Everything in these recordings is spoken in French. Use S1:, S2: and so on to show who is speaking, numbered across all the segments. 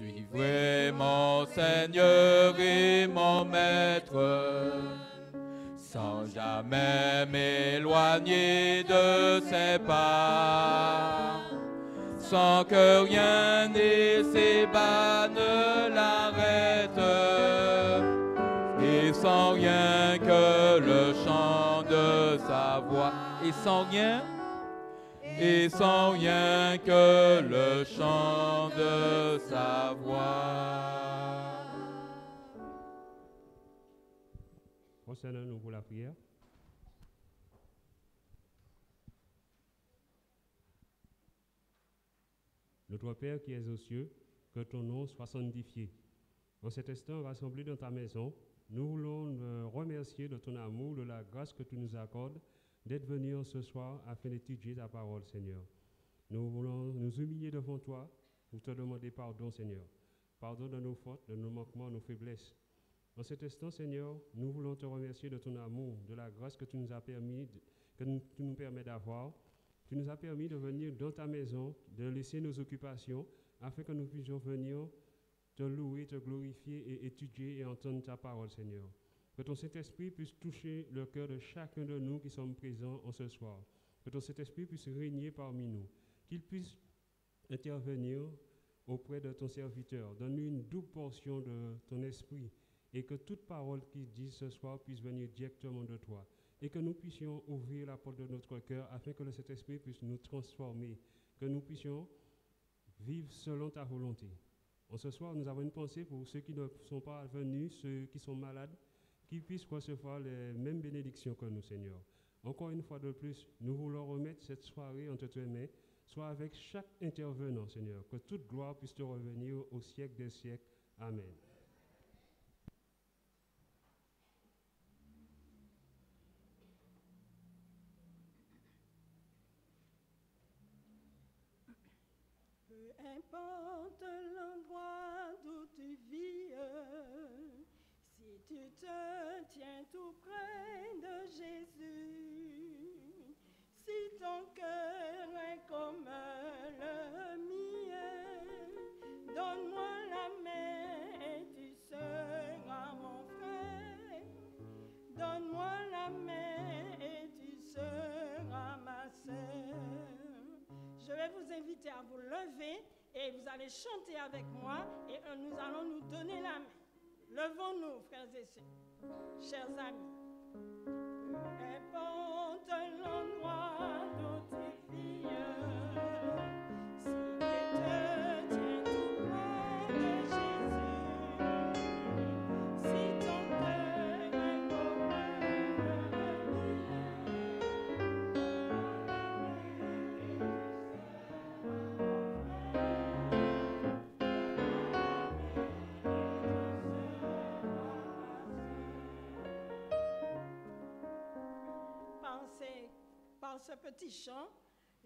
S1: suivrai mon Seigneur et mon Maître, sans jamais m'éloigner de ses pas, sans que rien ni ses bas ne l'arrêtent, et sans rien que le chant de sa voix, et sans rien que le chant de sa voix.
S2: Procédons-nous pour la prière. Notre Père qui es aux cieux, que ton nom soit sanctifié. En cet instant, rassemblés dans ta maison, nous voulons te remercier de ton amour, de la grâce que tu nous accordes, d'être venus ce soir afin d'étudier ta parole, Seigneur. Nous voulons nous humilier devant toi pour te demander pardon, Seigneur. Pardon de nos fautes, de nos manquements, nos faiblesses. En cet instant, Seigneur, nous voulons te remercier de ton amour, de la grâce que tu nous as permis, tu nous permets d'avoir. Tu nous as permis de venir dans ta maison, de laisser nos occupations, afin que nous puissions venir te louer, te glorifier et étudier et entendre ta parole, Seigneur. Que ton Saint-Esprit puisse toucher le cœur de chacun de nous qui sommes présents en ce soir. Que ton Saint-Esprit puisse régner parmi nous. Qu'il puisse intervenir auprès de ton serviteur. Donne-lui une double portion de ton esprit et que toute parole qu'il dise ce soir puisse venir directement de toi. Et que nous puissions ouvrir la porte de notre cœur afin que le Saint-Esprit puisse nous transformer. Que nous puissions vivre selon ta volonté. En ce soir, nous avons une pensée pour ceux qui ne sont pas venus, ceux qui sont malades, qu'ils puissent recevoir les mêmes bénédictions que nous, Seigneur. Encore une fois de plus, nous voulons remettre cette soirée entre tes mains, soit avec chaque intervenant, Seigneur, que toute gloire puisse te revenir au siècle des siècles. Amen.
S3: Peu importe l'endroit d'où tu vis, si tu te tiens tout près de Jésus, si ton cœur est comme le mien, donne-moi la main et tu seras mon frère. Donne-moi la main et tu seras ma sœur. Je vais vous inviter à vous lever et vous allez chanter avec moi et nous allons nous donner la main. Levons-nous, frères et sœurs, chers amis. Peu importe l'endroit d'où tu vis, si tu te tiens tout près de Jésus, si ton cœur est comme le par ce petit chant,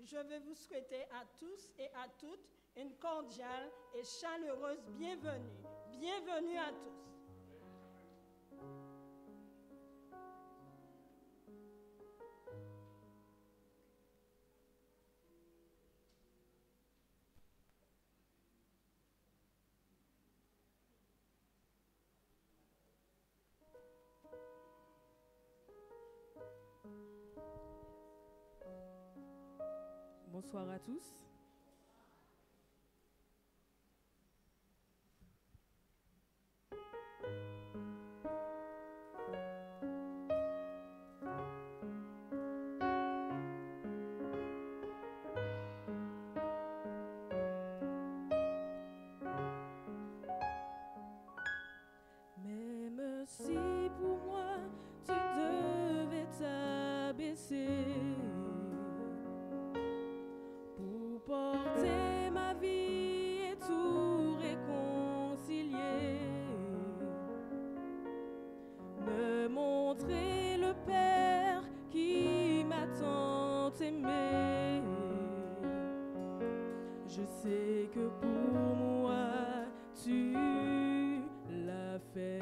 S3: je vais vous souhaiter à tous et à toutes une cordiale et chaleureuse bienvenue. Bienvenue à tous.
S4: Bonsoir à tous.
S5: Même si pour moi tu devais t'abaisser pour porter ma vie et tout réconcilier, me montrer le Père qui m'a tant aimé. Je sais que pour moi tu l'as fait.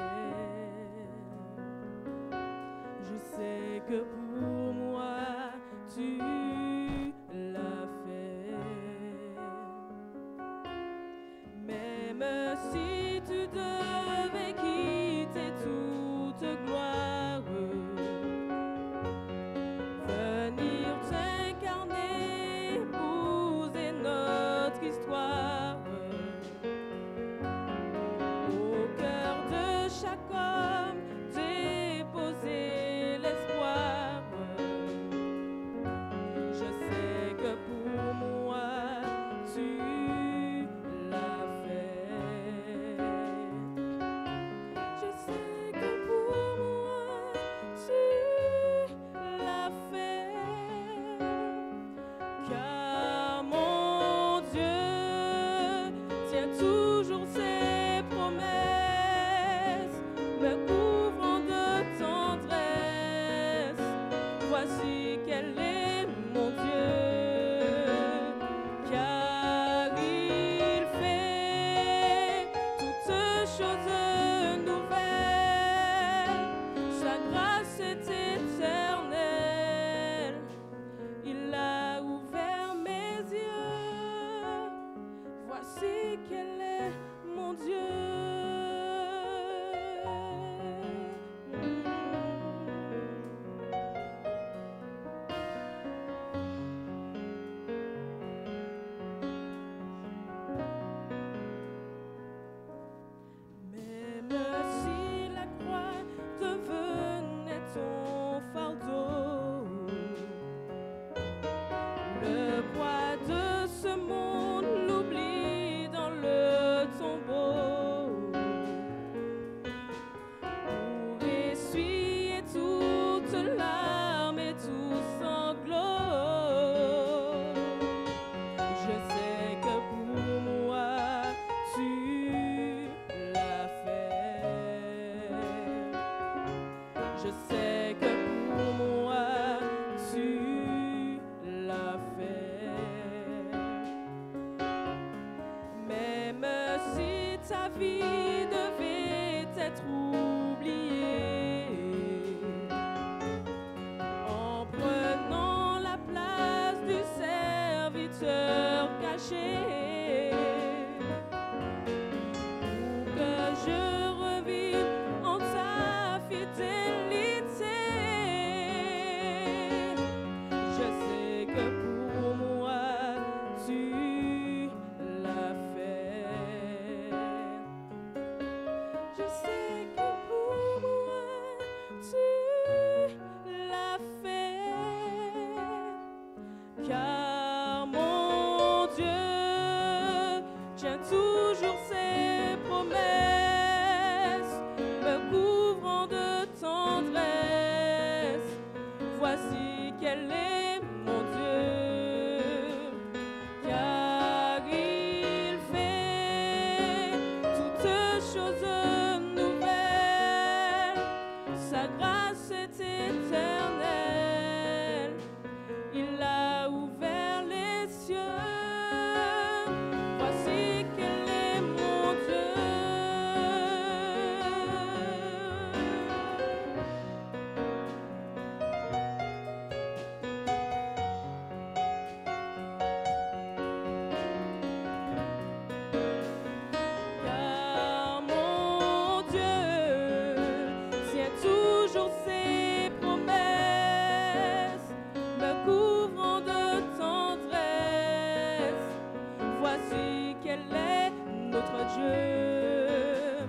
S5: Je sais que pour moi tu l'as fait. Mais Même si tu devais quitter toute gloire, venir t'incarner, épouser notre histoire, au cœur de chaque homme, déposer l'espoir. Je sais que pour moi, tu l'as fait. Je sais que pour moi, tu l'as fait. Car mon Dieu tient toujours ses promesses, me couvrant de tendresse. Voici quel est mon Dieu, car il fait toutes choses nouvelles. Sa grâce est éternelle. Il a ouvert mes yeux. Voici quel est mon Dieu. Même si la croix devenait ton fardeau, le poids de ce monde, l'oubli dans le tombeau, pour essuyer toute larme et tout sanglot. Je sais que pour moi, tu l'as fait. Je sais que pour moi, tu l'as fait. Même si ta vie devait être oubliée, en prenant la place du serviteur caché, pour que je revive en ta fidélité. Je sais que pour moi, tu l'as fait. Je sais que pour moi, tu l'as fait. Car mon Dieu tient toujours ses promesses, me couvrant de tendresse. Voici quel est mon Dieu, car il fait toutes choses nouvelles. Sa grâce est éternelle. Il a ouvert les cieux. Voici quel est mon Dieu. Car mon Dieu tient toujours ses promesses, me couvrant de tendresse. Voici quel est notre Dieu,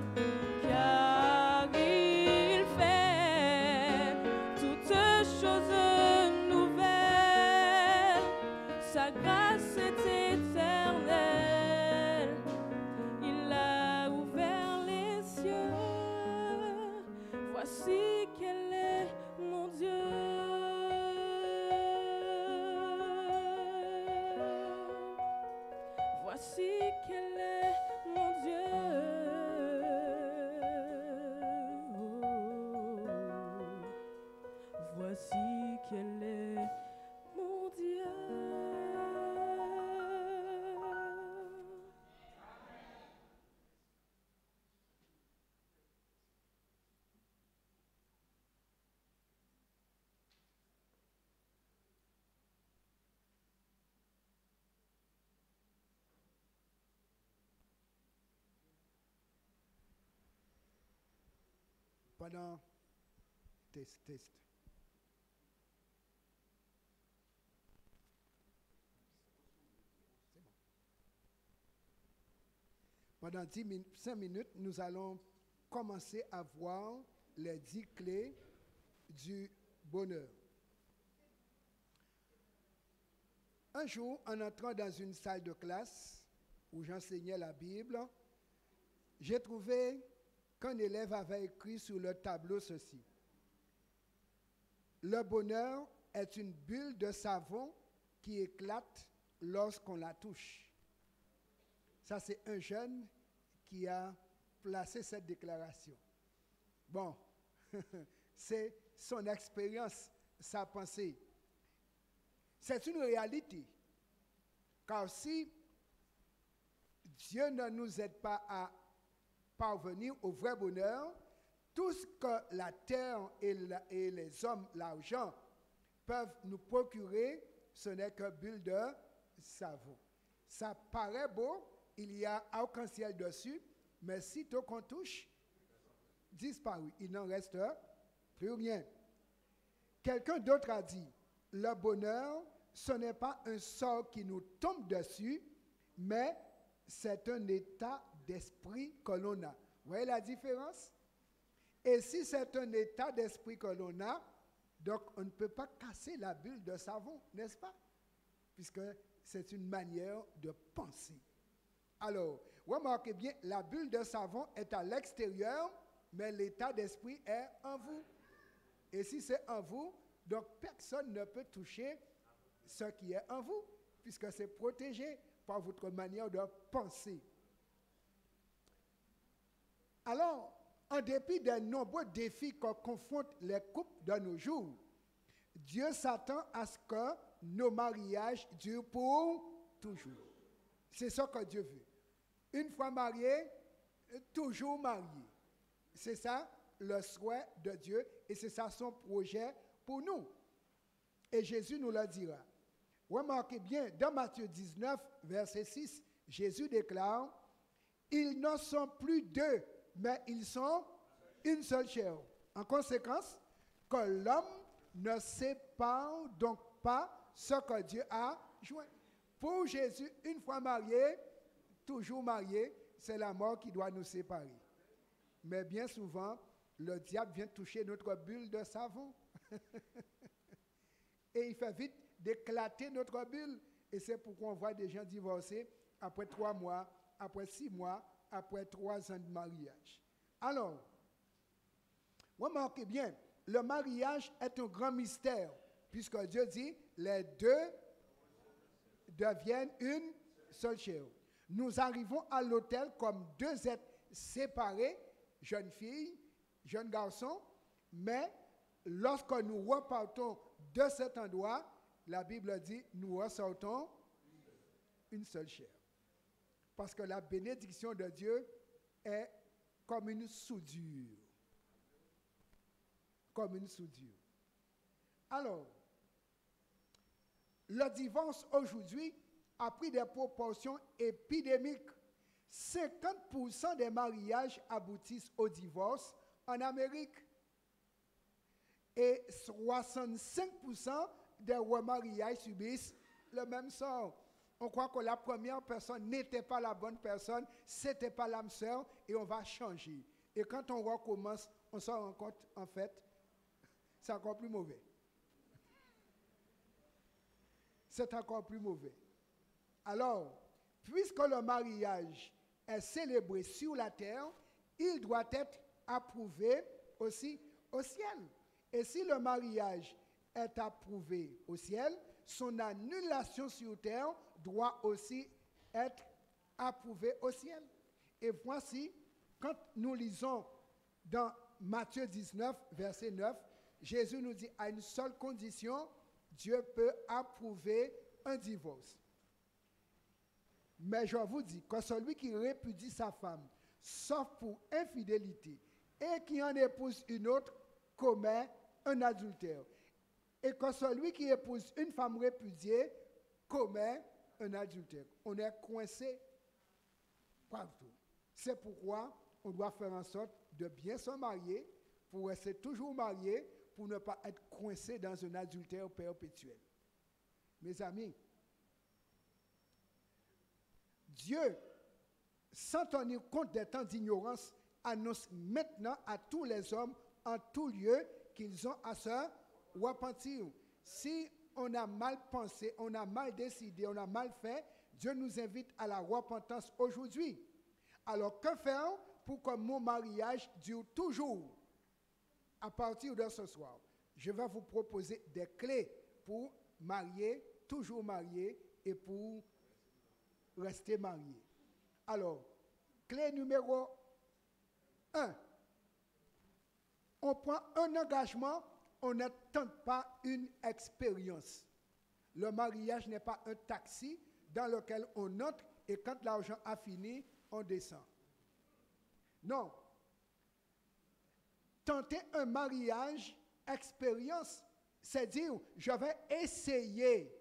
S5: car il fait toutes choses nouvelles. Sa grâce est éternelle. Il a ouvert les cieux. Voici quel est mon Dieu. Voici quel est mon Dieu. Voici quel est mon Dieu.
S6: pendant test. Pendant 5 minutes, nous allons commencer à voir les 10 clés du bonheur. Un jour, en entrant dans une salle de classe où j'enseignais la Bible, j'ai trouvé qu'un élève avait écrit sur le tableau ceci. Le bonheur est une bulle de savon qui éclate lorsqu'on la touche. Ça, c'est un jeune qui a placé cette déclaration. Bon, c'est son expérience, sa pensée. C'est une réalité. Car si Dieu ne nous aide pas à parvenir au vrai bonheur, tout ce que la terre et les hommes, l'argent, peuvent nous procurer, ce n'est que bulle de savon. Ça paraît beau, il y a arc-en-ciel dessus, mais sitôt qu'on touche, disparu. Il n'en reste plus rien. Quelqu'un d'autre a dit, le bonheur, ce n'est pas un sort qui nous tombe dessus, mais c'est un état d'esprit que l'on a. Vous voyez la différence? Et si c'est un état d'esprit que l'on a, donc on ne peut pas casser la bulle de savon, n'est-ce pas? Puisque c'est une manière de penser. Alors, remarquez bien, la bulle de savon est à l'extérieur, mais l'état d'esprit est en vous. Et si c'est en vous, donc personne ne peut toucher ce qui est en vous, puisque c'est protégé par votre manière de penser. Alors, en dépit des nombreux défis que confrontent les couples de nos jours, Dieu s'attend à ce que nos mariages durent pour toujours. C'est ça que Dieu veut. Une fois marié, toujours marié. C'est ça le souhait de Dieu et c'est ça son projet pour nous. Et Jésus nous le dira. Remarquez bien, dans Matthieu 19, verset 6, Jésus déclare, « Ils ne sont plus deux, mais ils sont une seule chair. » En conséquence, que l'homme ne sépare donc pas ce que Dieu a joint. Pour Jésus, une fois marié, toujours marié, c'est la mort qui doit nous séparer. Mais bien souvent, le diable vient toucher notre bulle de savon. Et il fait vite d'éclater notre bulle. Et c'est pourquoi on voit des gens divorcer après 3 mois, après 6 mois, après 3 ans de mariage. Alors, remarquez bien, le mariage est un grand mystère, puisque Dieu dit, les deux deviennent une seule chair. Nous arrivons à l'autel comme 2 êtres séparés, jeune fille, jeune garçon, mais lorsque nous repartons de cet endroit, la Bible dit, nous ressortons une seule chair. Parce que la bénédiction de Dieu est comme une soudure. Comme une soudure. Alors, le divorce aujourd'hui a pris des proportions épidémiques. 50% des mariages aboutissent au divorce en Amérique. Et 65% des remariages subissent le même sort. On croit que la première personne n'était pas la bonne personne, c'était pas l'âme sœur, et on va changer. Et quand on recommence, on se rend compte, en fait, c'est encore plus mauvais. C'est encore plus mauvais. Alors, puisque le mariage est célébré sur la terre, il doit être approuvé aussi au ciel. Et si le mariage est approuvé au ciel, son annulation sur terre doit aussi être approuvée au ciel. Et voici, quand nous lisons dans Matthieu 19, verset 9, Jésus nous dit, à une seule condition, Dieu peut approuver un divorce. Mais je vous dis que celui qui répudie sa femme, sauf pour infidélité, et qui en épouse une autre, commet un adultère. Et que celui qui épouse une femme répudiée, commet un adultère. On est coincé partout. C'est pourquoi on doit faire en sorte de bien se marier pour rester toujours marié, pour ne pas être coincé dans un adultère perpétuel. Mes amis, Dieu, sans tenir compte des temps d'ignorance, annonce maintenant à tous les hommes en tout lieu qu'ils ont à se repentir. Si on a mal pensé, on a mal décidé, on a mal fait, Dieu nous invite à la repentance aujourd'hui. Alors que faire pour que mon mariage dure toujours? À partir de ce soir, je vais vous proposer des clés pour marier, toujours marié et pour rester marié. Alors, clé numéro 1. On prend un engagement, on ne tente pas une expérience. Le mariage n'est pas un taxi dans lequel on entre et quand l'argent a fini, on descend. Non. Tenter un mariage, expérience, c'est dire, je vais essayer.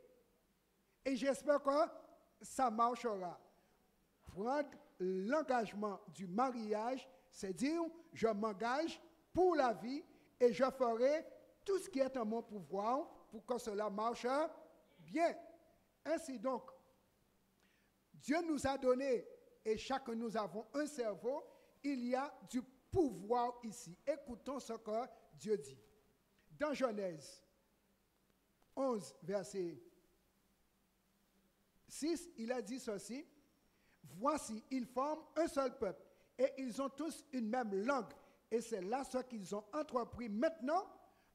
S6: Et j'espère que ça marchera. Prendre l'engagement du mariage, c'est dire, je m'engage pour la vie et je ferai tout ce qui est en mon pouvoir pour que cela marche bien. Ainsi donc, Dieu nous a donné, et chacun nous avons un cerveau, il y a du pouvoir ici. Écoutons ce que Dieu dit. Dans Genèse 11, verset 6, il a dit ceci. Voici, ils forment un seul peuple et ils ont tous une même langue. Et c'est là ce qu'ils ont entrepris. Maintenant,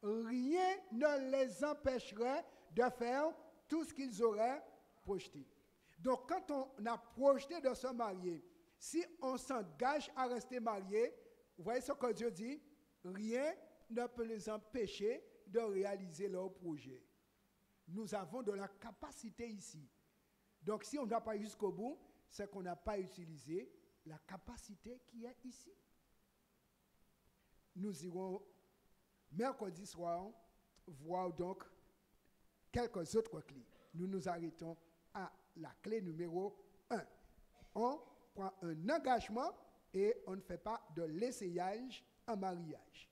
S6: rien ne les empêcherait de faire tout ce qu'ils auraient projeté. Donc, quand on a projeté de se marier, si on s'engage à rester marié, vous voyez ce que Dieu dit? Rien ne peut les empêcher de réaliser leur projet. Nous avons de la capacité ici. Donc, si on ne va pas jusqu'au bout, c'est qu'on n'a pas utilisé la capacité qui est ici. Nous irons mercredi soir voir donc quelques autres clés. Nous nous arrêtons à la clé numéro 1. On prend un engagement et on ne fait pas de l'essayage en mariage.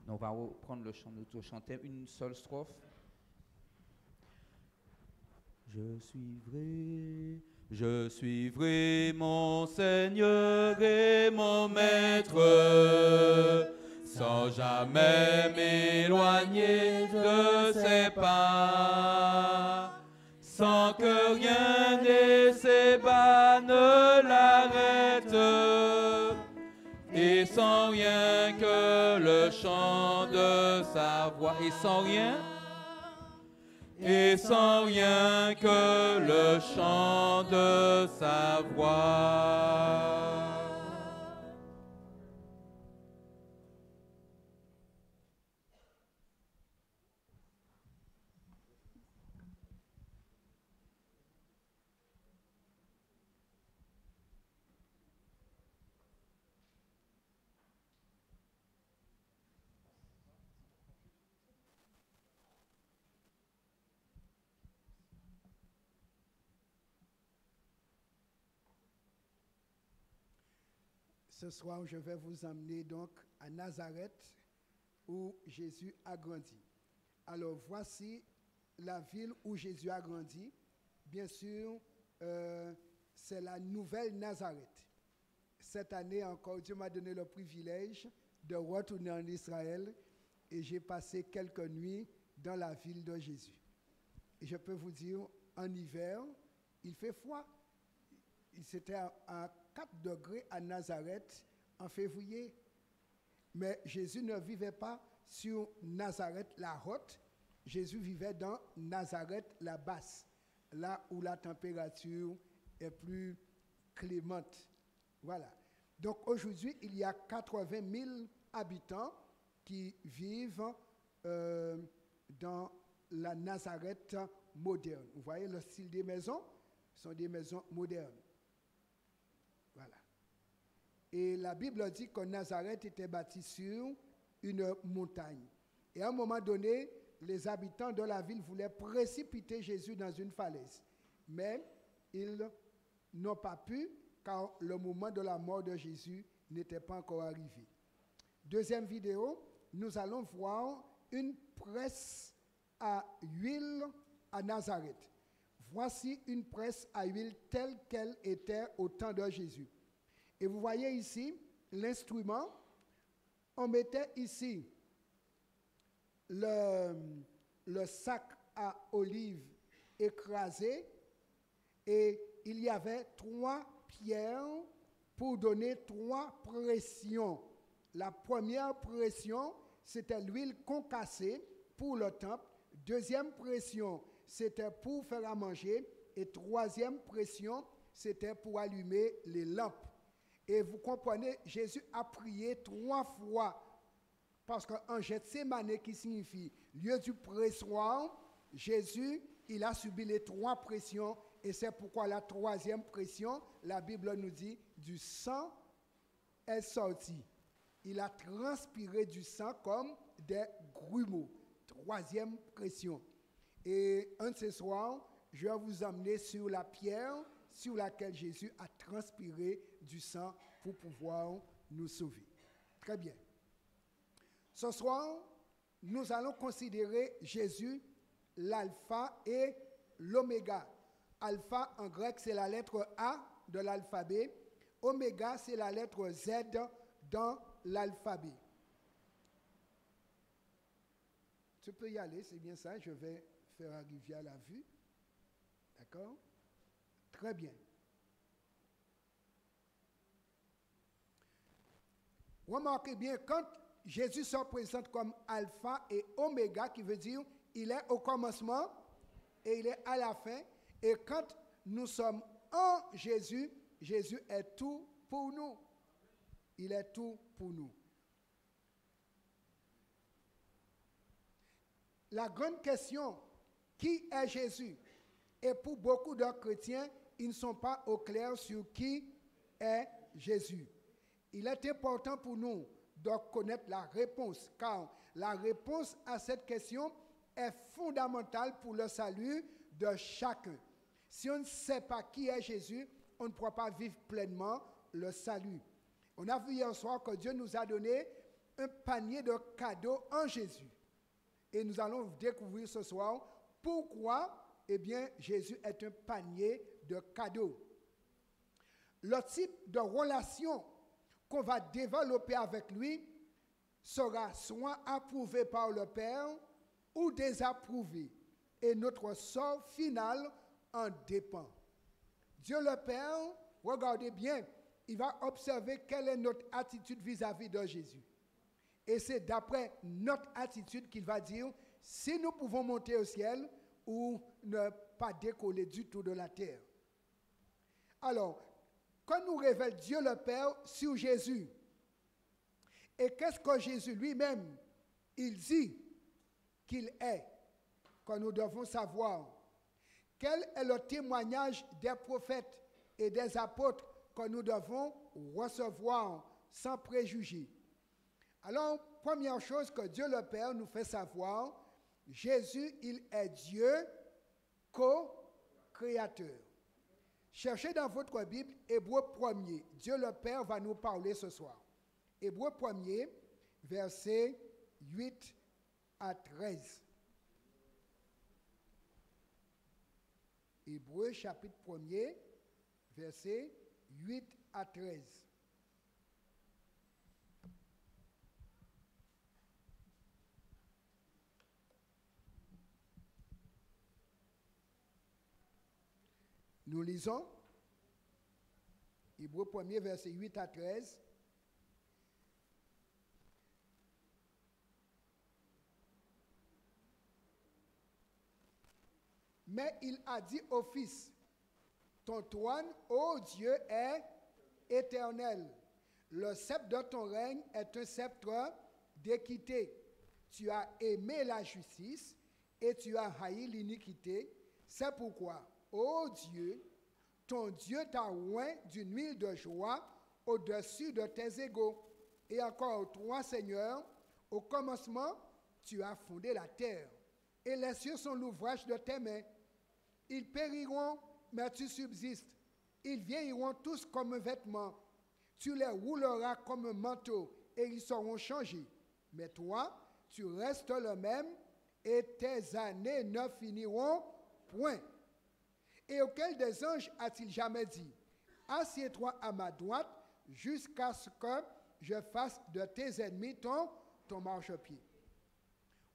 S1: On va reprendre le chant, nous chanter une seule strophe. Je suivrai mon Seigneur et mon Maître, sans jamais m'éloigner de ses pas, sans que rien et ses bas ne l'arrêtent, et sans rien que le chant de sa voix, et sans rien que le chant de sa voix.
S6: Ce soir, je vais vous emmener donc à Nazareth, où Jésus a grandi. Alors, voici la ville où Jésus a grandi. Bien sûr, c'est la nouvelle Nazareth. Cette année encore, Dieu m'a donné le privilège de retourner en Israël et j'ai passé quelques nuits dans la ville de Jésus. Et je peux vous dire, en hiver, il fait froid. C'était à 4 degrés à Nazareth en février. Mais Jésus ne vivait pas sur Nazareth la haute, Jésus vivait dans Nazareth la basse, là où la température est plus clémente. Voilà. Donc aujourd'hui, il y a 80 000 habitants qui vivent dans la Nazareth moderne. Vous voyez le style des maisons? Ce sont des maisons modernes. Voilà. Et la Bible dit que Nazareth était bâtie sur une montagne. Et à un moment donné, les habitants de la ville voulaient précipiter Jésus dans une falaise. Mais ils n'ont pas pu, car le moment de la mort de Jésus n'était pas encore arrivé. Deuxième vidéo, nous allons voir une presse à huile à Nazareth. Voici une presse à huile telle qu'elle était au temps de Jésus. Et vous voyez ici l'instrument. On mettait ici le sac à olives écrasé et il y avait 3 pierres pour donner 3 pressions. La première pression, c'était l'huile concassée pour le temple. Deuxième pression, c'était pour faire à manger. Et troisième pression, c'était pour allumer les lampes. Et vous comprenez, Jésus a prié 3 fois. Parce qu'en Gethsémane, qui signifie lieu du pressoir, Jésus, il a subi les 3 pressions. Et c'est pourquoi la troisième pression, la Bible nous dit, du sang est sorti. Il a transpiré du sang comme des grumeaux. Troisième pression. Et un de ces soirs, je vais vous emmener sur la pierre sur laquelle Jésus a transpiré du sang pour pouvoir nous sauver. Très bien. Ce soir, nous allons considérer Jésus, l'alpha et l'oméga. Alpha en grec, c'est la lettre A de l'alphabet. Oméga, c'est la lettre Z dans l'alphabet. Tu peux y aller, c'est bien ça. Je vais faire arriver à la vue. D'accord? Très bien. Remarquez bien, quand Jésus se présente comme alpha et oméga, qui veut dire il est au commencement et il est à la fin. Et quand nous sommes en Jésus, Jésus est tout pour nous. Il est tout pour nous. La grande question, qui est Jésus? Et pour beaucoup de chrétiens, ils ne sont pas au clair sur qui est Jésus. Il est important pour nous de connaître la réponse, car la réponse à cette question est fondamentale pour le salut de chacun. Si on ne sait pas qui est Jésus, on ne pourra pas vivre pleinement le salut. On a vu hier soir que Dieu nous a donné un panier de cadeaux en Jésus. Et nous allons découvrir ce soir pourquoi, eh bien, Jésus est un panier de cadeaux. Le type de relation qu'on va développer avec lui sera soit approuvé par le Père ou désapprouvé. Et notre sort final en dépend. Dieu le Père, regardez bien, il va observer quelle est notre attitude vis-à-vis de Jésus. Et c'est d'après notre attitude qu'il va dire si nous pouvons monter au ciel ou ne pas décoller du tout de la terre. Alors, quand nous révèle Dieu le Père sur Jésus, et qu'est-ce que Jésus lui-même, il dit qu'il est, que nous devons savoir. Quel est le témoignage des prophètes et des apôtres que nous devons recevoir sans préjugés? Alors, première chose que Dieu le Père nous fait savoir, Jésus, il est Dieu co-créateur. Cherchez dans votre Bible Hébreux 1er. Dieu le Père va nous parler ce soir. Hébreux 1er, versets 8 à 13. Hébreux chapitre 1er, versets 8 à 13. Nous lisons Hébreux 1er, verset 8 à 13. Mais il a dit au Fils, ton trône, ô Dieu, est éternel. Le sceptre de ton règne est un sceptre d'équité. Tu as aimé la justice et tu as haï l'iniquité. C'est pourquoi, ô Dieu, ton Dieu t'a oint d'une huile de joie au-dessus de tes égaux. Et encore, toi, Seigneur, au commencement, tu as fondé la terre. Et les cieux sont l'ouvrage de tes mains. Ils périront, mais tu subsistes. Ils vieilliront tous comme un vêtement. Tu les rouleras comme un manteau, et ils seront changés. Mais toi, tu restes le même, et tes années ne finiront point. Et auquel des anges a-t-il jamais dit, assieds-toi à ma droite, jusqu'à ce que je fasse de tes ennemis ton marchepied.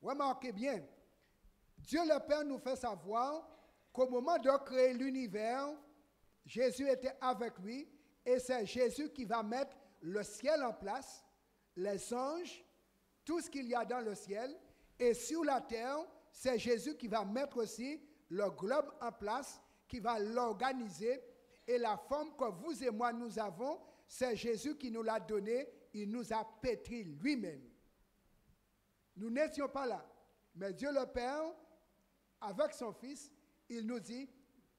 S6: Remarquez bien, Dieu le Père nous fait savoir qu'au moment de créer l'univers, Jésus était avec lui, et c'est Jésus qui va mettre le ciel en place, les anges, tout ce qu'il y a dans le ciel, et sur la terre, c'est Jésus qui va mettre aussi le globe en place, qui va l'organiser, et la forme que vous et moi nous avons, c'est Jésus qui nous l'a donnée, il nous a pétri lui-même. Nous n'étions pas là, mais Dieu le Père, avec son Fils, il nous dit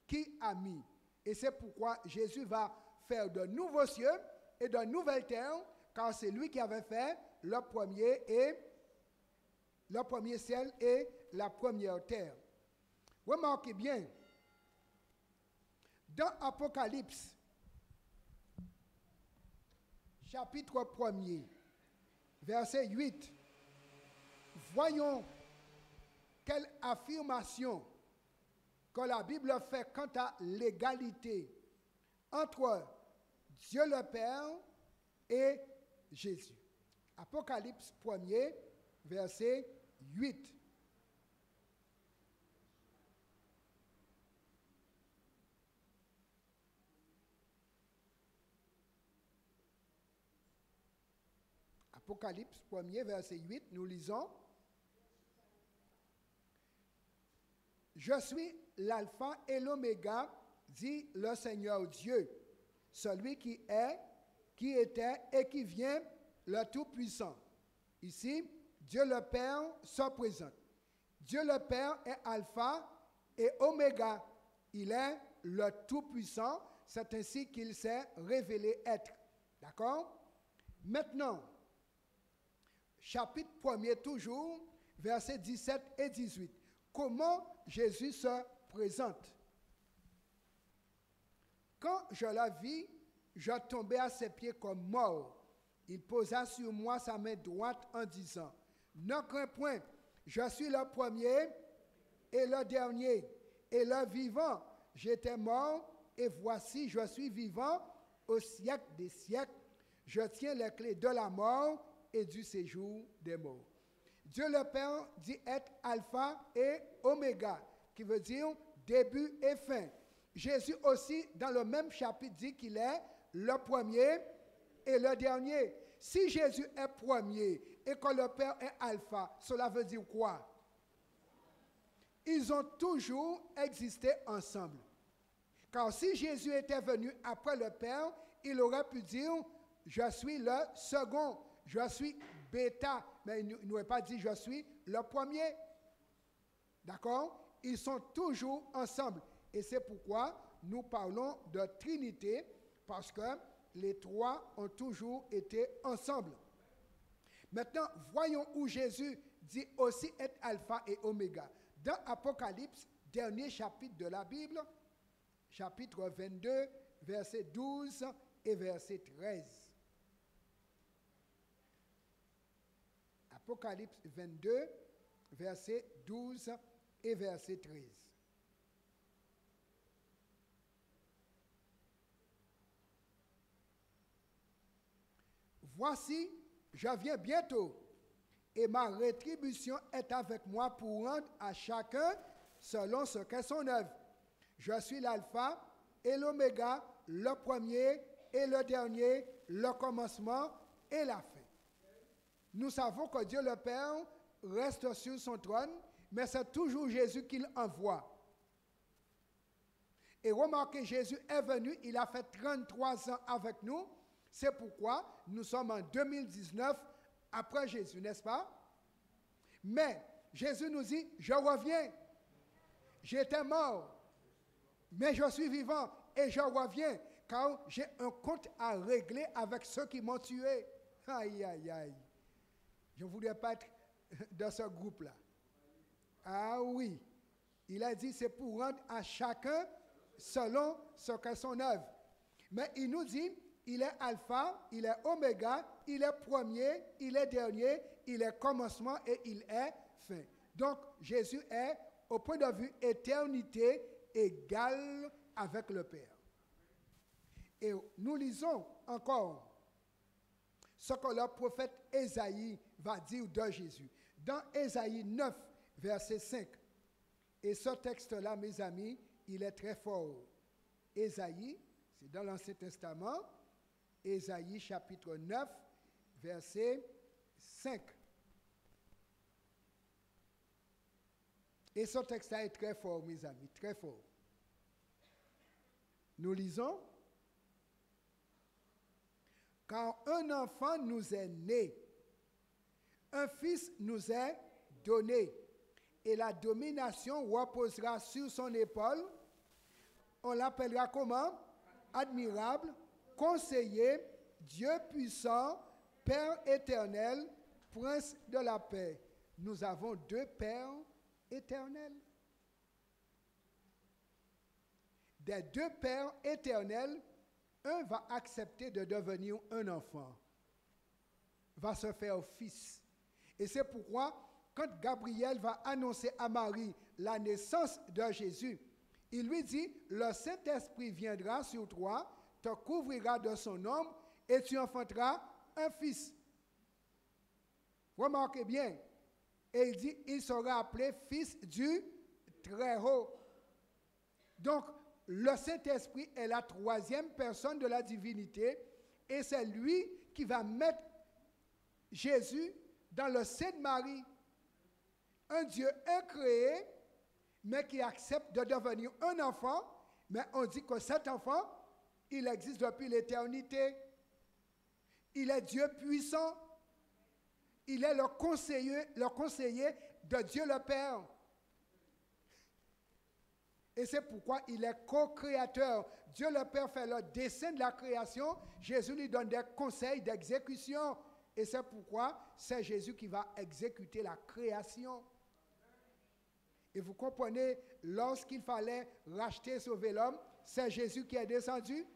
S6: qui a mis. Et c'est pourquoi Jésus va faire de nouveaux cieux et de nouvelles terres, car c'est lui qui avait fait le premier ciel et la première terre. Remarquez bien, dans Apocalypse, chapitre 1er, verset 8, voyons quelle affirmation que la Bible fait quant à l'égalité entre Dieu le Père et Jésus. Apocalypse 1er, verset 8. Apocalypse 1er, verset 8, nous lisons. Je suis l'alpha et l'oméga, dit le Seigneur Dieu, celui qui est, qui était et qui vient, le Tout-Puissant. Ici, Dieu le Père se présente. Dieu le Père est alpha et oméga. Il est le Tout-Puissant. C'est ainsi qu'il s'est révélé être. D'accord? Maintenant, chapitre 1er toujours, versets 17 et 18. Comment Jésus se présente? Quand je la vis, je tombais à ses pieds comme mort. Il posa sur moi sa main droite en disant, ne crains point, je suis le premier et le dernier et le vivant. J'étais mort et voici, je suis vivant au siècle des siècles. Je tiens les clés de la mort et du séjour des morts. Dieu le Père dit être alpha et oméga, qui veut dire début et fin. Jésus aussi, dans le même chapitre, dit qu'il est le premier et le dernier. Si Jésus est premier et que le Père est alpha, cela veut dire quoi? Ils ont toujours existé ensemble. Car si Jésus était venu après le Père, il aurait pu dire, je suis le second, je suis bêta, mais il n'aurait pas dit, je suis le premier. D'accord? Ils sont toujours ensemble. Et c'est pourquoi nous parlons de Trinité, parce que les trois ont toujours été ensemble. Maintenant, voyons où Jésus dit aussi être alpha et oméga. Dans Apocalypse, dernier chapitre de la Bible, chapitre 22, verset 12 et verset 13. Apocalypse 22, verset 12 et verset 13. Voici, je viens bientôt, et ma rétribution est avec moi pour rendre à chacun selon ce qu'est son œuvre. Je suis l'alpha et l'oméga, le premier et le dernier, le commencement et la fin. Nous savons que Dieu le Père reste sur son trône, mais c'est toujours Jésus qu'il envoie. Et remarquez, Jésus est venu, il a fait 33 ans avec nous. C'est pourquoi nous sommes en 2019 après Jésus, n'est-ce pas? Mais Jésus nous dit, je reviens. J'étais mort, mais je suis vivant et je reviens, car j'ai un compte à régler avec ceux qui m'ont tué. Aïe, aïe, aïe. Je ne voudrais pas être dans ce groupe-là. Ah oui, il a dit, c'est pour rendre à chacun selon ce qu'est son œuvre. Mais il nous dit, il est alpha, il est oméga, il est premier, il est dernier, il est commencement et il est fin. Donc, Jésus est, au point de vue éternité, égal avec le Père. Et nous lisons encore ce que le prophète Ésaïe va dire de Jésus. Dans Ésaïe 9, verset 5. Et ce texte-là, mes amis, il est très fort. Ésaïe, c'est dans l'Ancien Testament, Ésaïe chapitre 9, verset 5. Et ce texte-là est très fort, mes amis, très fort. Nous lisons, « Car un enfant nous est né, un fils nous est donné, et la domination reposera sur son épaule. On l'appellera comment? Admirable, conseiller, Dieu puissant, Père éternel, Prince de la paix. » Nous avons deux pères éternels. Des deux pères éternels, un va accepter de devenir un enfant, va se faire fils. Et c'est pourquoi, quand Gabriel va annoncer à Marie la naissance de Jésus, il lui dit, le Saint-Esprit viendra sur toi, te couvrira de son ombre et tu enfanteras un fils. Remarquez bien, et il dit, il sera appelé fils du Très-Haut. Donc, le Saint-Esprit est la troisième personne de la divinité et c'est lui qui va mettre Jésus dans le sein de Marie. Un Dieu incréé, mais qui accepte de devenir un enfant, mais on dit que cet enfant, il existe depuis l'éternité. Il est Dieu puissant. Il est le conseiller de Dieu le Père. Et c'est pourquoi il est co-créateur. Dieu le Père fait le dessein de la création. Jésus lui donne des conseils d'exécution. Et c'est pourquoi c'est Jésus qui va exécuter la création. Et vous comprenez, lorsqu'il fallait racheter, sauver l'homme, c'est Jésus qui est descendu.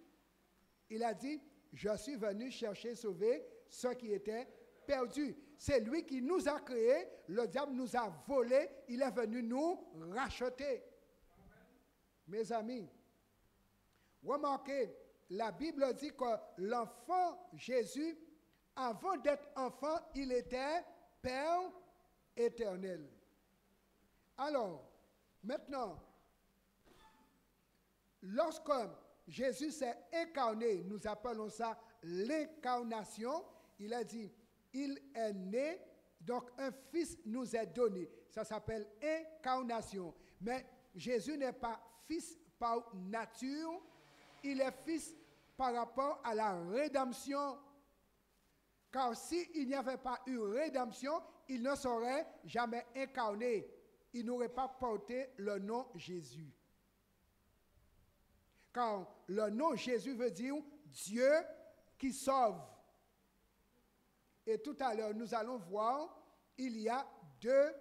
S6: Il a dit, je suis venu chercher, sauver ceux qui étaient perdus. C'est lui qui nous a créés, le diable nous a volés, il est venu nous racheter. Mes amis, remarquez, la Bible dit que l'enfant Jésus, avant d'être enfant, il était Père éternel. Alors, maintenant, lorsque Jésus s'est incarné, nous appelons ça l'incarnation, il a dit, il est né, donc un fils nous est donné. Ça s'appelle incarnation. Mais Jésus n'est pas fils par nature, il est fils par rapport à la rédemption. Car s'il n'y avait pas eu rédemption, il ne serait jamais incarné. Il n'aurait pas porté le nom Jésus. Car le nom Jésus veut dire Dieu qui sauve. Et tout à l'heure, nous allons voir, il y a deux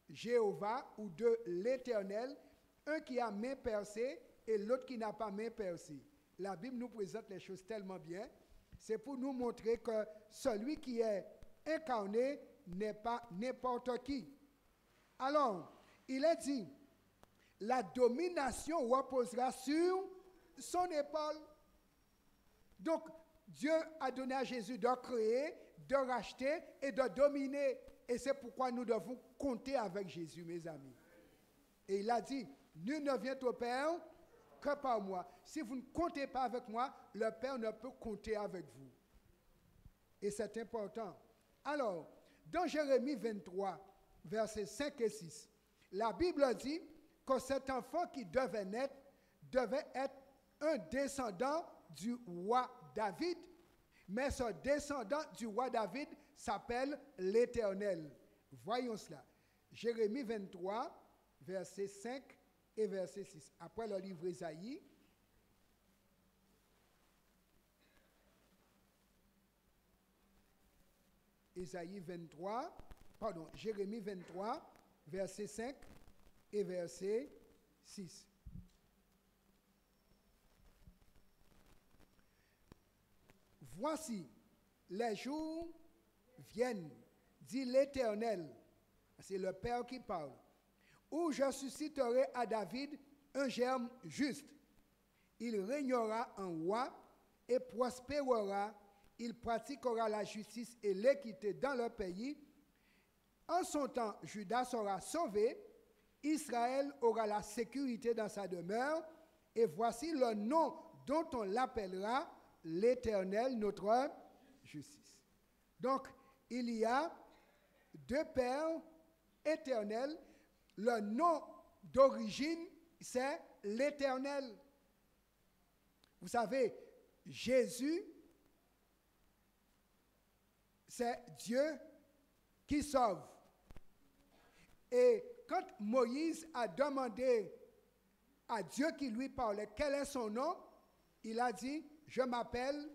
S6: Jéhovah ou deux l'Éternel, un qui a main percée et l'autre qui n'a pas main percée. La Bible nous présente les choses tellement bien. C'est pour nous montrer que celui qui est incarné n'est pas n'importe qui. Alors, il est dit, la domination reposera sur son épaule. Donc, Dieu a donné à Jésus de créer, de racheter et de dominer. Et c'est pourquoi nous devons compter avec Jésus, mes amis. Et il a dit, nul ne vient au Père que par moi. Si vous ne comptez pas avec moi, le Père ne peut compter avec vous. Et c'est important. Alors, dans Jérémie 23, versets 5 et 6, la Bible dit que cet enfant qui devait naître devait être un descendant du roi David, mais ce descendant du roi David s'appelle l'Éternel. Voyons cela. Jérémie 23, verset 5 et verset 6. Après le livre Isaïe, Jérémie 23, verset 5 et verset 6. Voici, les jours viennent, dit l'Éternel, c'est le Père qui parle, où je susciterai à David un germe juste. Il régnera en roi et prospérera. Il pratiquera la justice et l'équité dans le pays. En son temps, Juda sera sauvé. Israël aura la sécurité dans sa demeure. Et voici le nom dont on l'appellera l'Éternel, notre justice. Donc, il y a deux pères éternels. Le nom d'origine, c'est l'Éternel. Vous savez, Jésus, c'est Dieu qui sauve. Et quand Moïse a demandé à Dieu qui lui parlait quel est son nom, il a dit, je m'appelle,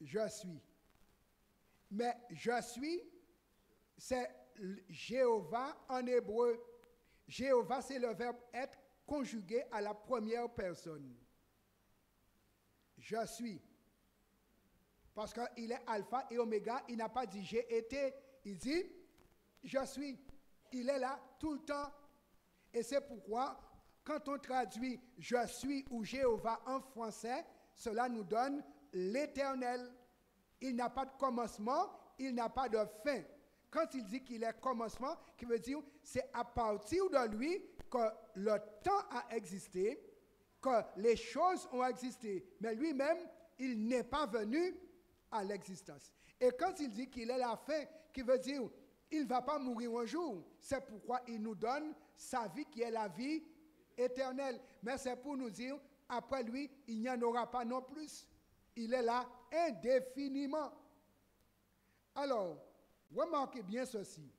S6: je suis. Mais je suis, c'est Jéhovah en hébreu. Jéhovah, c'est le verbe être conjugué à la première personne. Je suis. Parce qu'il est alpha et oméga, il n'a pas dit j'ai été, il dit je suis. Il est là tout le temps. Et c'est pourquoi, quand on traduit je suis ou Jéhovah en français, cela nous donne l'Éternel. Il n'a pas de commencement, il n'a pas de fin. Quand il dit qu'il est commencement, qui veut dire c'est à partir de lui que le temps a existé, que les choses ont existé. Mais lui-même, il n'est pas venu à l'existence. Et quand il dit qu'il est la fin, qui veut dire il ne va pas mourir un jour, c'est pourquoi il nous donne sa vie qui est la vie éternelle. Mais c'est pour nous dire, après lui, il n'y en aura pas non plus. Il est là indéfiniment. Alors, remarquez bien ceci.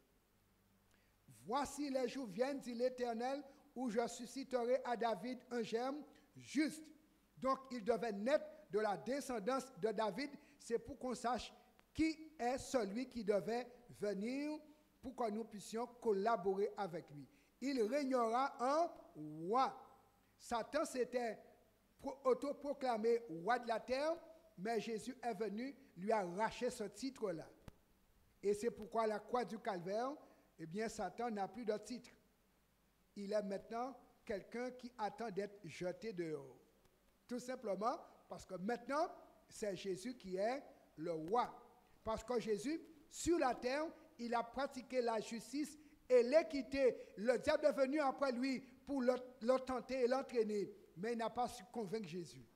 S6: Voici les jours viennent, dit l'Éternel, où je susciterai à David un germe juste. Donc, il devait naître de la descendance de David. C'est pour qu'on sache qui est celui qui devait venir pour que nous puissions collaborer avec lui. Il régnera en roi. Satan s'était autoproclamé roi de la terre mais Jésus est venu lui arracher ce titre-là. Et c'est pourquoi à la croix du Calvaire, eh bien, Satan n'a plus de titre. Il est maintenant quelqu'un qui attend d'être jeté dehors. Tout simplement parce que maintenant, c'est Jésus qui est le roi. Parce que Jésus, sur la terre, il a pratiqué la justice et l'équité. Le diable est venu après lui pour le tenter et l'entraîner, mais il n'a pas su convaincre Jésus.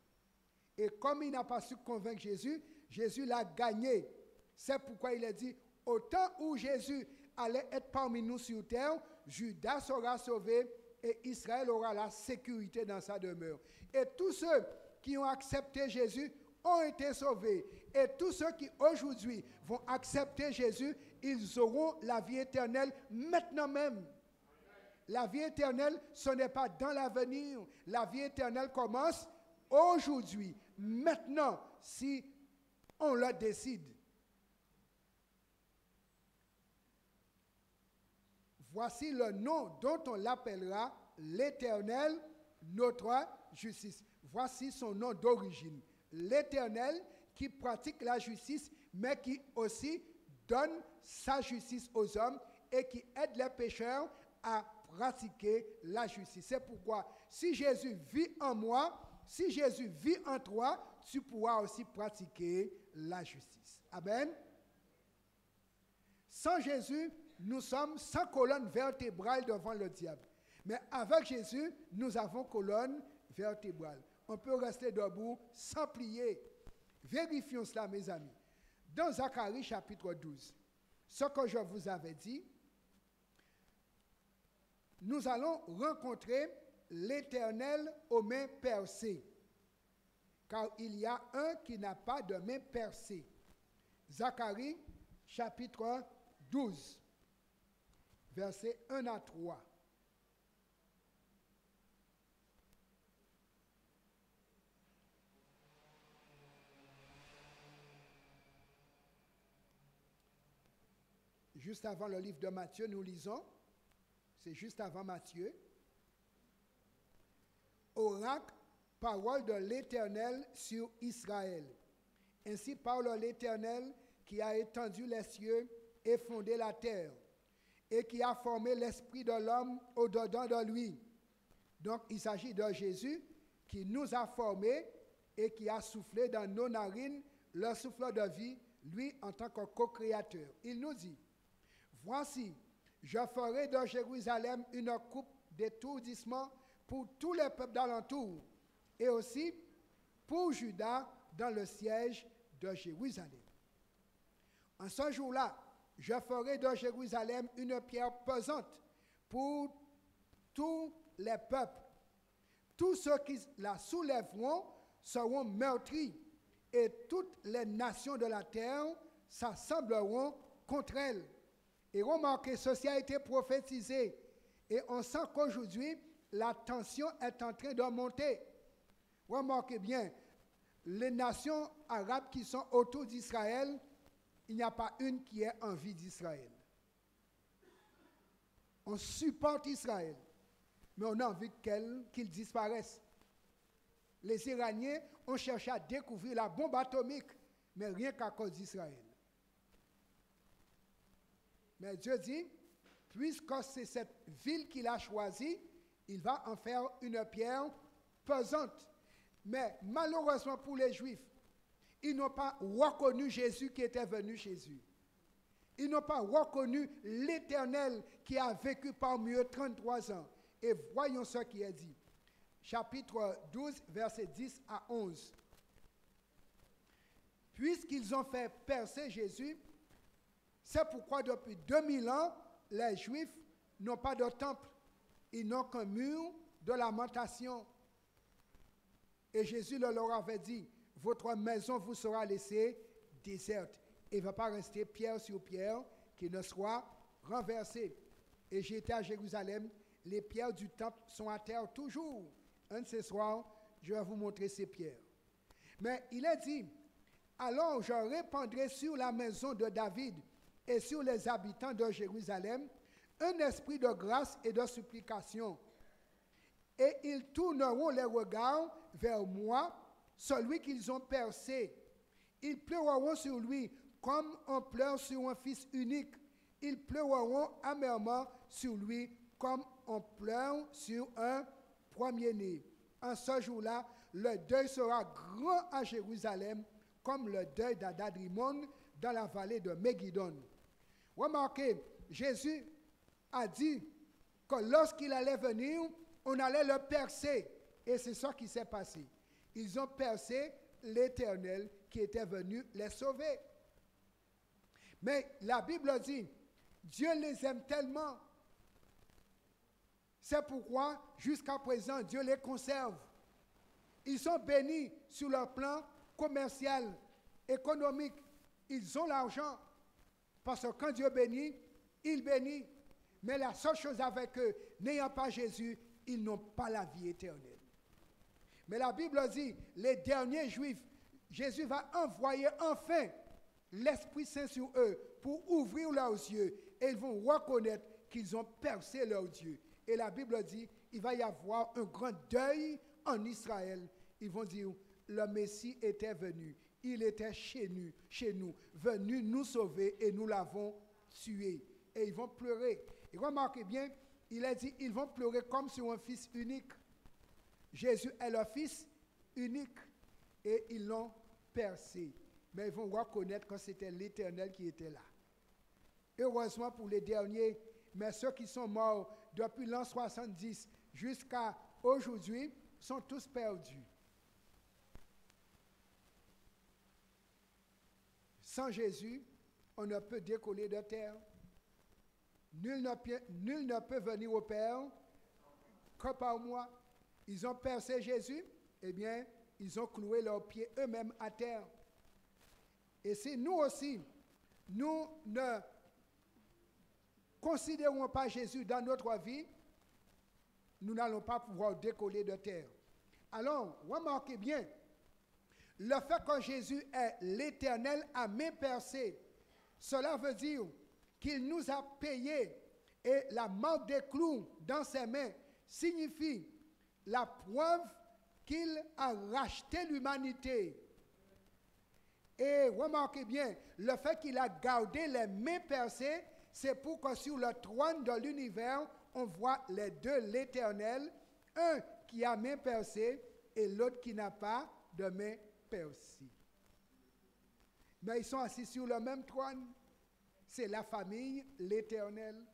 S6: Et comme il n'a pas su convaincre Jésus, Jésus l'a gagné. C'est pourquoi il a dit, au temps où Jésus allait être parmi nous sur terre, Judas sera sauvé et Israël aura la sécurité dans sa demeure. Et tous ceux qui ont accepté Jésus ont été sauvés. Et tous ceux qui aujourd'hui vont accepter Jésus, ils auront la vie éternelle maintenant même. La vie éternelle, ce n'est pas dans l'avenir. La vie éternelle commence aujourd'hui, maintenant, si on le décide. Voici le nom dont on l'appellera l'Éternel, notre justice. Voici son nom d'origine. L'Éternel qui pratique la justice, mais qui aussi donne sa justice aux hommes et qui aide les pécheurs à pratiquer la justice. C'est pourquoi, si Jésus vit en moi, si Jésus vit en toi, tu pourras aussi pratiquer la justice. Amen. Sans Jésus, nous sommes sans colonne vertébrale devant le diable. Mais avec Jésus, nous avons colonne vertébrale. On peut rester debout sans plier. Vérifions cela, mes amis. Dans Zacharie chapitre 12, ce que je vous avais dit, nous allons rencontrer l'Éternel aux mains percées. Car il y a un qui n'a pas de main percée. Zacharie chapitre 12, versets 1 à 3. Juste avant le livre de Matthieu, nous lisons, c'est juste avant Matthieu. Oracle, parole de l'Éternel sur Israël. Ainsi parle l'Éternel qui a étendu les cieux et fondé la terre, et qui a formé l'esprit de l'homme au-dedans de lui. Donc il s'agit de Jésus qui nous a formés et qui a soufflé dans nos narines le souffle de vie, lui en tant que co-créateur. Il nous dit, voici, je ferai de Jérusalem une coupe d'étourdissement pour tous les peuples d'alentour, et aussi pour Juda dans le siège de Jérusalem. En ce jour-là, je ferai de Jérusalem une pierre pesante pour tous les peuples. Tous ceux qui la soulèveront seront meurtris, et toutes les nations de la terre s'assembleront contre elle. Et remarquez, ceci a été prophétisé. Et on sent qu'aujourd'hui, la tension est en train de monter. Remarquez bien, les nations arabes qui sont autour d'Israël, il n'y a pas une qui ait envie d'Israël. On supporte Israël, mais on a envie qu'il disparaisse. Les Iraniens ont cherché à découvrir la bombe atomique, mais rien qu'à cause d'Israël. Mais Dieu dit, puisque c'est cette ville qu'il a choisie, il va en faire une pierre pesante. Mais malheureusement pour les Juifs, ils n'ont pas reconnu Jésus qui était venu chez eux. Ils n'ont pas reconnu l'Éternel qui a vécu parmi eux 33 ans. Et voyons ce qui est dit. Chapitre 12, versets 10 à 11. Puisqu'ils ont fait percer Jésus, c'est pourquoi depuis 2000 ans, les Juifs n'ont pas de temple. Ils n'ont qu'un mur de lamentation. Et Jésus leur avait dit, votre maison vous sera laissée déserte. Et il ne va pas rester pierre sur pierre qui ne soit renversée. Et j'étais à Jérusalem, les pierres du temple sont à terre toujours. Un de ces soirs, je vais vous montrer ces pierres. Mais il a dit, alors je répandrai sur la maison de David et sur les habitants de Jérusalem un esprit de grâce et de supplication. Et ils tourneront les regards vers moi, celui qu'ils ont percé, Ils pleureront sur lui comme on pleure sur un fils unique. Ils pleureront amèrement sur lui comme on pleure sur un premier-né. En ce jour-là, le deuil sera grand à Jérusalem, comme le deuil d'Adadrimon dans la vallée de Megidon. Remarquez, Jésus a dit que lorsqu'il allait venir, on allait le percer. Et c'est ça qui s'est passé. Ils ont percé l'Éternel qui était venu les sauver. Mais la Bible dit, Dieu les aime tellement. C'est pourquoi, jusqu'à présent, Dieu les conserve. Ils sont bénis sur le plan commercial, économique. Ils ont l'argent. Parce que quand Dieu bénit, il bénit. Mais la seule chose avec eux, n'ayant pas Jésus, ils n'ont pas la vie éternelle. Mais la Bible dit, les derniers Juifs, Jésus va envoyer enfin l'Esprit Saint sur eux pour ouvrir leurs yeux. Et ils vont reconnaître qu'ils ont percé leur Dieu. Et la Bible dit, il va y avoir un grand deuil en Israël. Ils vont dire, le Messie était venu. Il était chez nous, venu nous sauver et nous l'avons tué. Et ils vont pleurer. Et remarquez bien, il a dit, ils vont pleurer comme sur un fils unique. Jésus est leur fils unique. Et ils l'ont percé. Mais ils vont reconnaître que c'était l'Éternel qui était là. Heureusement pour les derniers, mais ceux qui sont morts depuis l'an 70 jusqu'à aujourd'hui sont tous perdus. Sans Jésus, on ne peut décoller de terre. Nul ne peut venir au Père que par moi. Ils ont percé Jésus, eh bien, ils ont cloué leurs pieds eux-mêmes à terre. Et si nous aussi, nous ne considérons pas Jésus dans notre vie, nous n'allons pas pouvoir décoller de terre. Alors, remarquez bien, le fait que Jésus est l'Éternel à main percée, cela veut dire qu'il nous a payé et la marque des clous dans ses mains signifie la preuve qu'il a racheté l'humanité. Et remarquez bien, le fait qu'il a gardé les mains percées, c'est pour que sur le trône de l'univers, on voit les deux l'Éternel, un qui a main percée et l'autre qui n'a pas de main percée. Mais ils sont assis sur le même trône. C'est la famille, l'Éternel.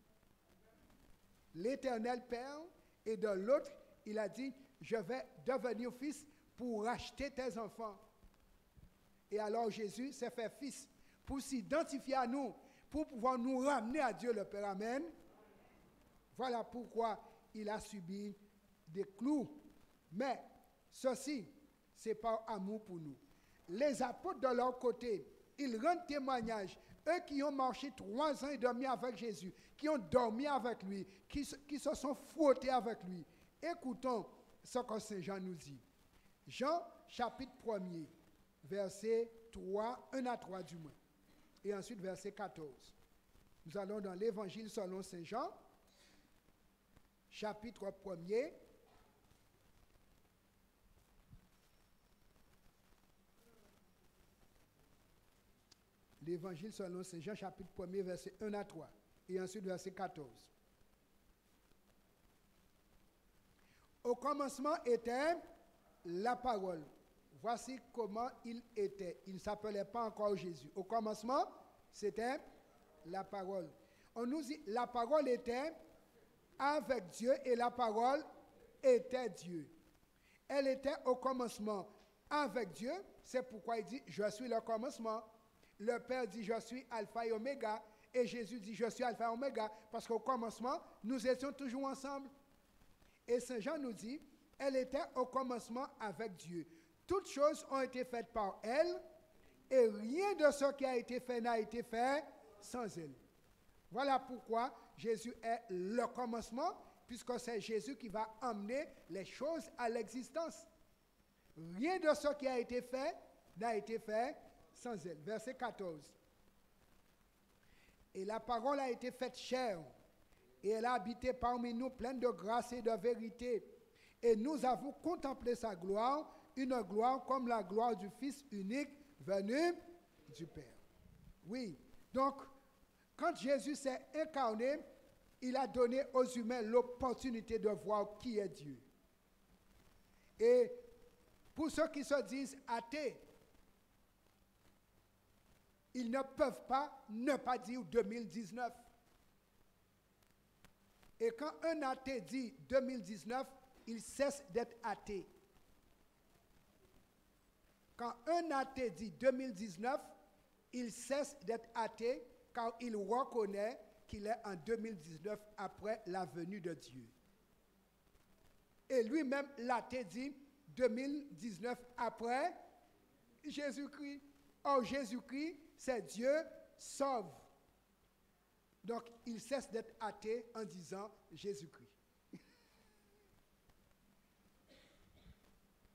S6: L'Éternel Père, et de l'autre, il a dit, je vais devenir fils pour racheter tes enfants. Et alors Jésus s'est fait fils pour s'identifier à nous, pour pouvoir nous ramener à Dieu le Père. Amen. Voilà pourquoi il a subi des clous. Mais ceci, c'est par amour pour nous. Les apôtres de leur côté, ils rendent témoignage. Eux qui ont marché 3 ans et demi avec Jésus, qui ont dormi avec lui, qui se sont frottés avec lui. Écoutons ce que Saint Jean nous dit. Jean, chapitre 1er, verset 3, 1 à 3 du moins. Et ensuite, verset 14. Nous allons dans l'Évangile selon Saint Jean, chapitre 1er, l'Évangile selon Saint Jean, chapitre 1er, verset 1 à 3. Et ensuite, verset 14. Au commencement était la parole. Voici comment il était. Il ne s'appelait pas encore Jésus. Au commencement, c'était la parole. On nous dit, la parole était avec Dieu et la parole était Dieu. Elle était au commencement avec Dieu. C'est pourquoi il dit, je suis le commencement. Le Père dit, je suis Alpha et Oméga. Et Jésus dit, je suis Alpha et Oméga. Parce qu'au commencement, nous étions toujours ensemble. Et Saint Jean nous dit, elle était au commencement avec Dieu. Toutes choses ont été faites par elle, et rien de ce qui a été fait n'a été fait sans elle. Voilà pourquoi Jésus est le commencement, puisque c'est Jésus qui va amener les choses à l'existence. Rien de ce qui a été fait n'a été fait sans elle. Verset 14. Et la parole a été faite chair, et elle a habité parmi nous pleine de grâce et de vérité. Et nous avons contemplé sa gloire, une gloire comme la gloire du Fils unique venu du Père. Oui, donc, quand Jésus s'est incarné, il a donné aux humains l'opportunité de voir qui est Dieu. Et pour ceux qui se disent athées, ils ne peuvent pas ne pas dire 2019. Et quand un athée dit 2019, il cesse d'être athée. Quand un athée dit 2019, il cesse d'être athée car il reconnaît qu'il est en 2019 après la venue de Dieu. Et lui-même, l'athée dit 2019 après Jésus-Christ. Or, Jésus-Christ, c'est Dieu sauve. Donc, il cesse d'être athée en disant Jésus-Christ.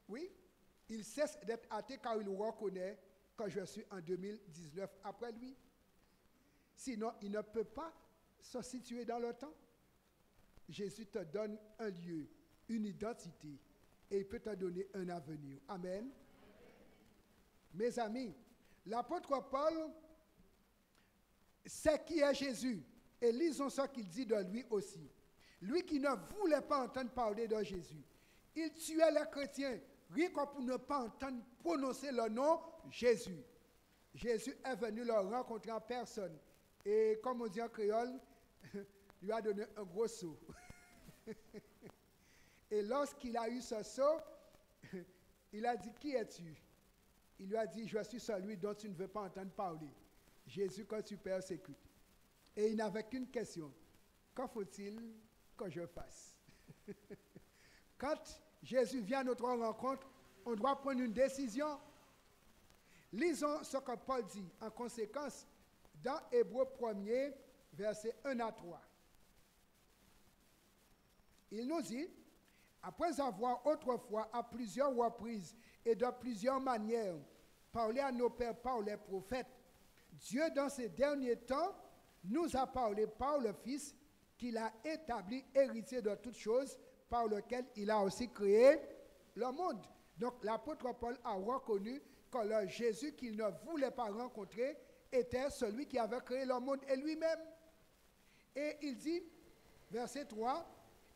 S6: Oui, il cesse d'être athée car il reconnaît que je suis en 2019 après lui. Sinon, il ne peut pas se situer dans le temps. Jésus te donne un lieu, une identité, et il peut te donner un avenir. Amen. Mes amis, l'apôtre Paul sait qui est Jésus. Et lisons ce qu'il dit de lui aussi. Lui qui ne voulait pas entendre parler de Jésus. Il tuait les chrétiens, rien que pour ne pas entendre prononcer le nom Jésus. Jésus est venu leur rencontrer en personne. Et comme on dit en créole, il lui a donné un gros saut. Et lorsqu'il a eu ce saut, il a dit, qui es-tu? Il lui a dit, je suis celui dont tu ne veux pas entendre parler. Jésus, quand tu persécutes. Et il n'avait qu'une question. Qu'en faut-il que je fasse? Quand Jésus vient à notre rencontre, on doit prendre une décision. Lisons ce que Paul dit en conséquence dans Hébreux 1er, versets 1 à 3. Il nous dit, après avoir autrefois à plusieurs reprises et de plusieurs manières parlé à nos pères par les prophètes, Dieu dans ces derniers temps nous a parlé par le Fils qu'il a établi héritier de toutes choses, par lequel il a aussi créé le monde. Donc l'apôtre Paul a reconnu que le Jésus qu'il ne voulait pas rencontrer était celui qui avait créé le monde et lui-même. Et il dit, verset 3,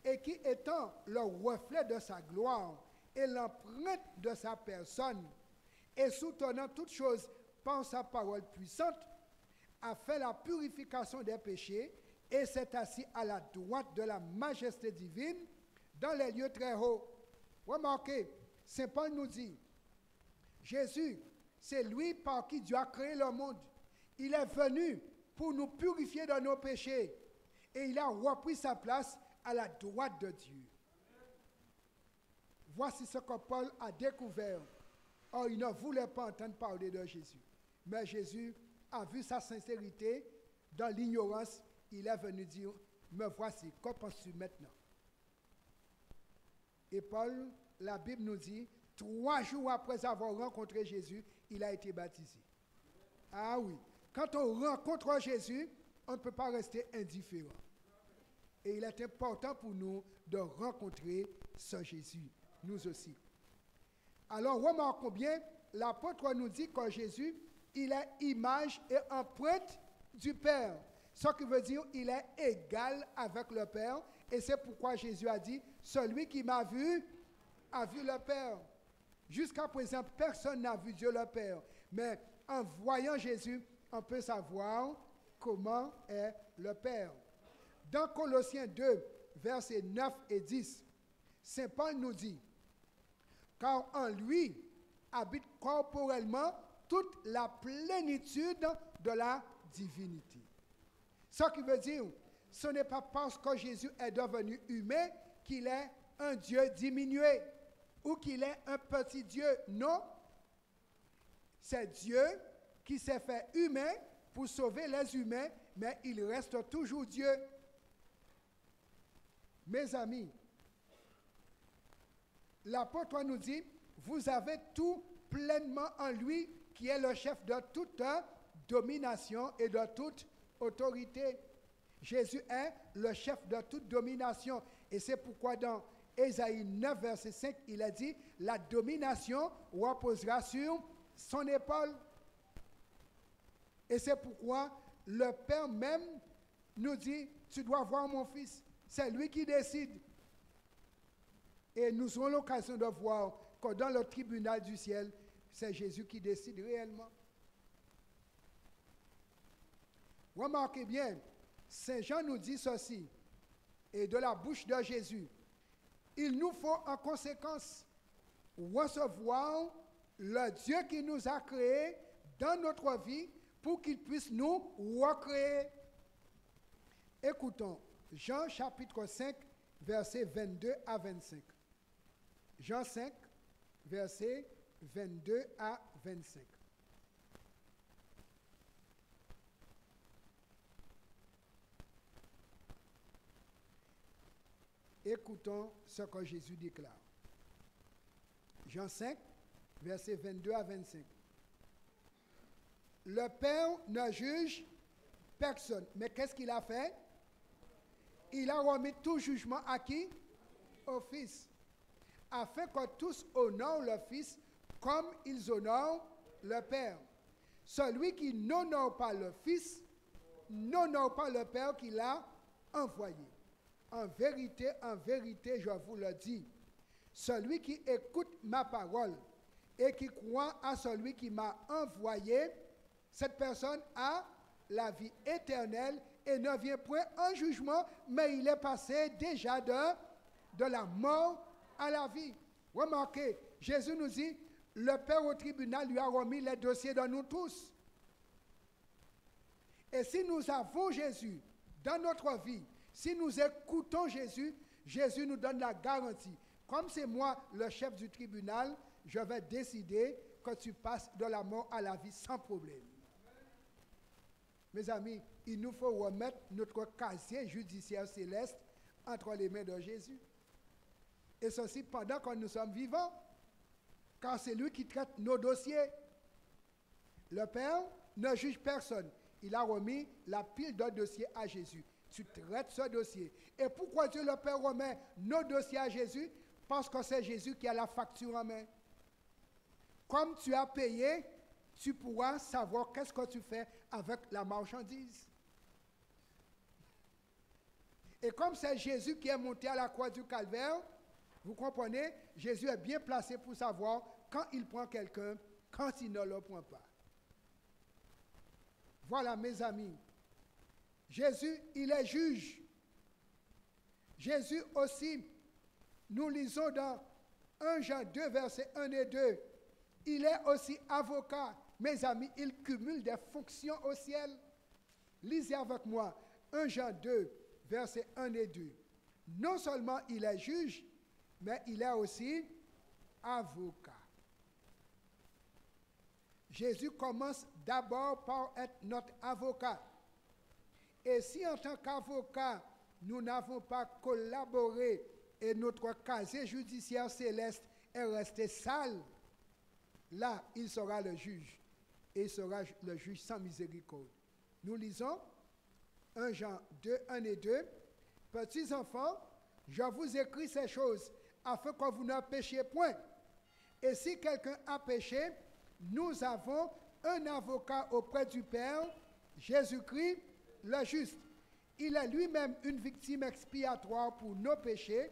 S6: et qui étant le reflet de sa gloire et l'empreinte de sa personne, et soutenant toutes choses par sa parole puissante, a fait la purification des péchés et s'est assis à la droite de la majesté divine dans les lieux très hauts. Remarquez, Saint Paul nous dit, Jésus, c'est lui par qui Dieu a créé le monde. Il est venu pour nous purifier de nos péchés et il a repris sa place à la droite de Dieu. Voici ce que Paul a découvert. Or, il ne voulait pas entendre parler de Jésus. Mais Jésus a vu sa sincérité dans l'ignorance. Il est venu dire, me voici, qu'en penses-tu maintenant? Et Paul, la Bible nous dit, 3 jours après avoir rencontré Jésus, il a été baptisé. Ah oui, quand on rencontre Jésus, on ne peut pas rester indifférent. Et il est important pour nous de rencontrer ce Jésus, nous aussi. Alors, remarquons bien, l'apôtre nous dit que Jésus, il est image et empreinte du Père. Ce qui veut dire qu'il est égal avec le Père. Et c'est pourquoi Jésus a dit, celui qui m'a vu, a vu le Père. Jusqu'à présent, personne n'a vu Dieu le Père. Mais en voyant Jésus, on peut savoir comment est le Père. Dans Colossiens 2, versets 9 et 10, Saint Paul nous dit, car en lui habite corporellement toute la plénitude de la divinité. Ce qui veut dire, ce n'est pas parce que Jésus est devenu humain qu'il est un Dieu diminué ou qu'il est un petit Dieu. Non, c'est Dieu qui s'est fait humain pour sauver les humains, mais il reste toujours Dieu. Mes amis, l'apôtre nous dit, vous avez tout pleinement en lui, qui est le chef de toute domination et de toute autorité. Jésus est le chef de toute domination. Et c'est pourquoi dans Ésaïe 9, verset 5, il a dit, la domination reposera sur son épaule. Et c'est pourquoi le Père même nous dit, tu dois voir mon fils. C'est lui qui décide. Et nous aurons l'occasion de voir que dans le tribunal du ciel, c'est Jésus qui décide réellement. Remarquez bien, Saint Jean nous dit ceci, et de la bouche de Jésus, il nous faut en conséquence recevoir le Dieu qui nous a créés dans notre vie pour qu'il puisse nous recréer. Écoutons, Jean chapitre 5, versets 22 à 25. Jean 5, versets 22 à 25. Écoutons ce que Jésus déclare. Jean 5, versets 22 à 25. Le Père ne juge personne. Mais qu'est-ce qu'il a fait? Il a remis tout jugement à qui? Au Fils. Afin que tous honorent le Fils comme ils honorent le Père. Celui qui n'honore pas le Fils n'honore pas le Père qui l'a envoyé. En vérité, je vous le dis, celui qui écoute ma parole et qui croit à celui qui m'a envoyé, cette personne a la vie éternelle et ne vient point en jugement, mais il est passé déjà de la mort à la vie. Remarquez, Jésus nous dit, le Père au tribunal lui a remis les dossiers de nous tous. Et si nous avons Jésus dans notre vie, si nous écoutons Jésus, Jésus nous donne la garantie. Comme c'est moi le chef du tribunal, je vais décider que tu passes de la mort à la vie sans problème. Mes amis, il nous faut remettre notre casier judiciaire céleste entre les mains de Jésus. Et ceci pendant que nous sommes vivants, car c'est lui qui traite nos dossiers. Le Père ne juge personne. Il a remis la pile de dossiers à Jésus. Tu traites ce dossier. Et pourquoi Dieu le Père remet nos dossiers à Jésus? Parce que c'est Jésus qui a la facture en main. Comme tu as payé, tu pourras savoir qu'est-ce que tu fais avec la marchandise. Et comme c'est Jésus qui est monté à la croix du Calvaire, vous comprenez, Jésus est bien placé pour savoir quand il prend quelqu'un, quand il ne le prend pas. Voilà, mes amis. Jésus, il est juge. Jésus aussi, nous lisons dans 1 Jean 2, versets 1 et 2, il est aussi avocat. Mes amis, il cumule des fonctions au ciel. Lisez avec moi 1 Jean 2, versets 1 et 2. Non seulement il est juge, mais il est aussi avocat. Jésus commence d'abord par être notre avocat. Et si en tant qu'avocat, nous n'avons pas collaboré et notre casier judiciaire céleste est resté sale, là, il sera le juge. Et il sera le juge sans miséricorde. Nous lisons 1 Jean 2, 1 et 2. Petits enfants, je vous écris ces choses afin que vous ne péchiez point. Et si quelqu'un a péché, nous avons un avocat auprès du Père, Jésus-Christ, le juste. Il est lui-même une victime expiatoire pour nos péchés,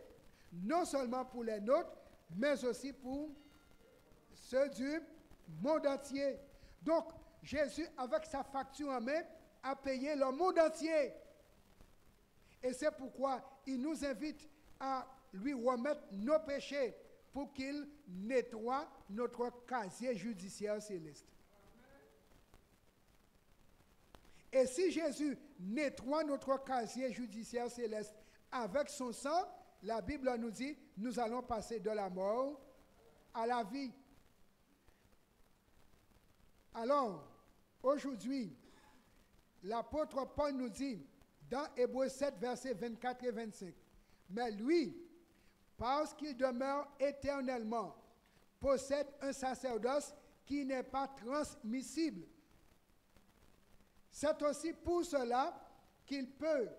S6: non seulement pour les nôtres, mais aussi pour ceux du monde entier. Donc, Jésus, avec sa facture en main, a payé le monde entier. Et c'est pourquoi il nous invite à lui remettre nos péchés pour qu'il nettoie notre casier judiciaire céleste. Et si Jésus nettoie notre casier judiciaire céleste avec son sang, la Bible nous dit, nous allons passer de la mort à la vie. Alors, aujourd'hui, l'apôtre Paul nous dit, dans Hébreux 7, versets 24 et 25, mais lui, parce qu'il demeure éternellement, possède un sacerdoce qui n'est pas transmissible. C'est aussi pour cela qu'il peut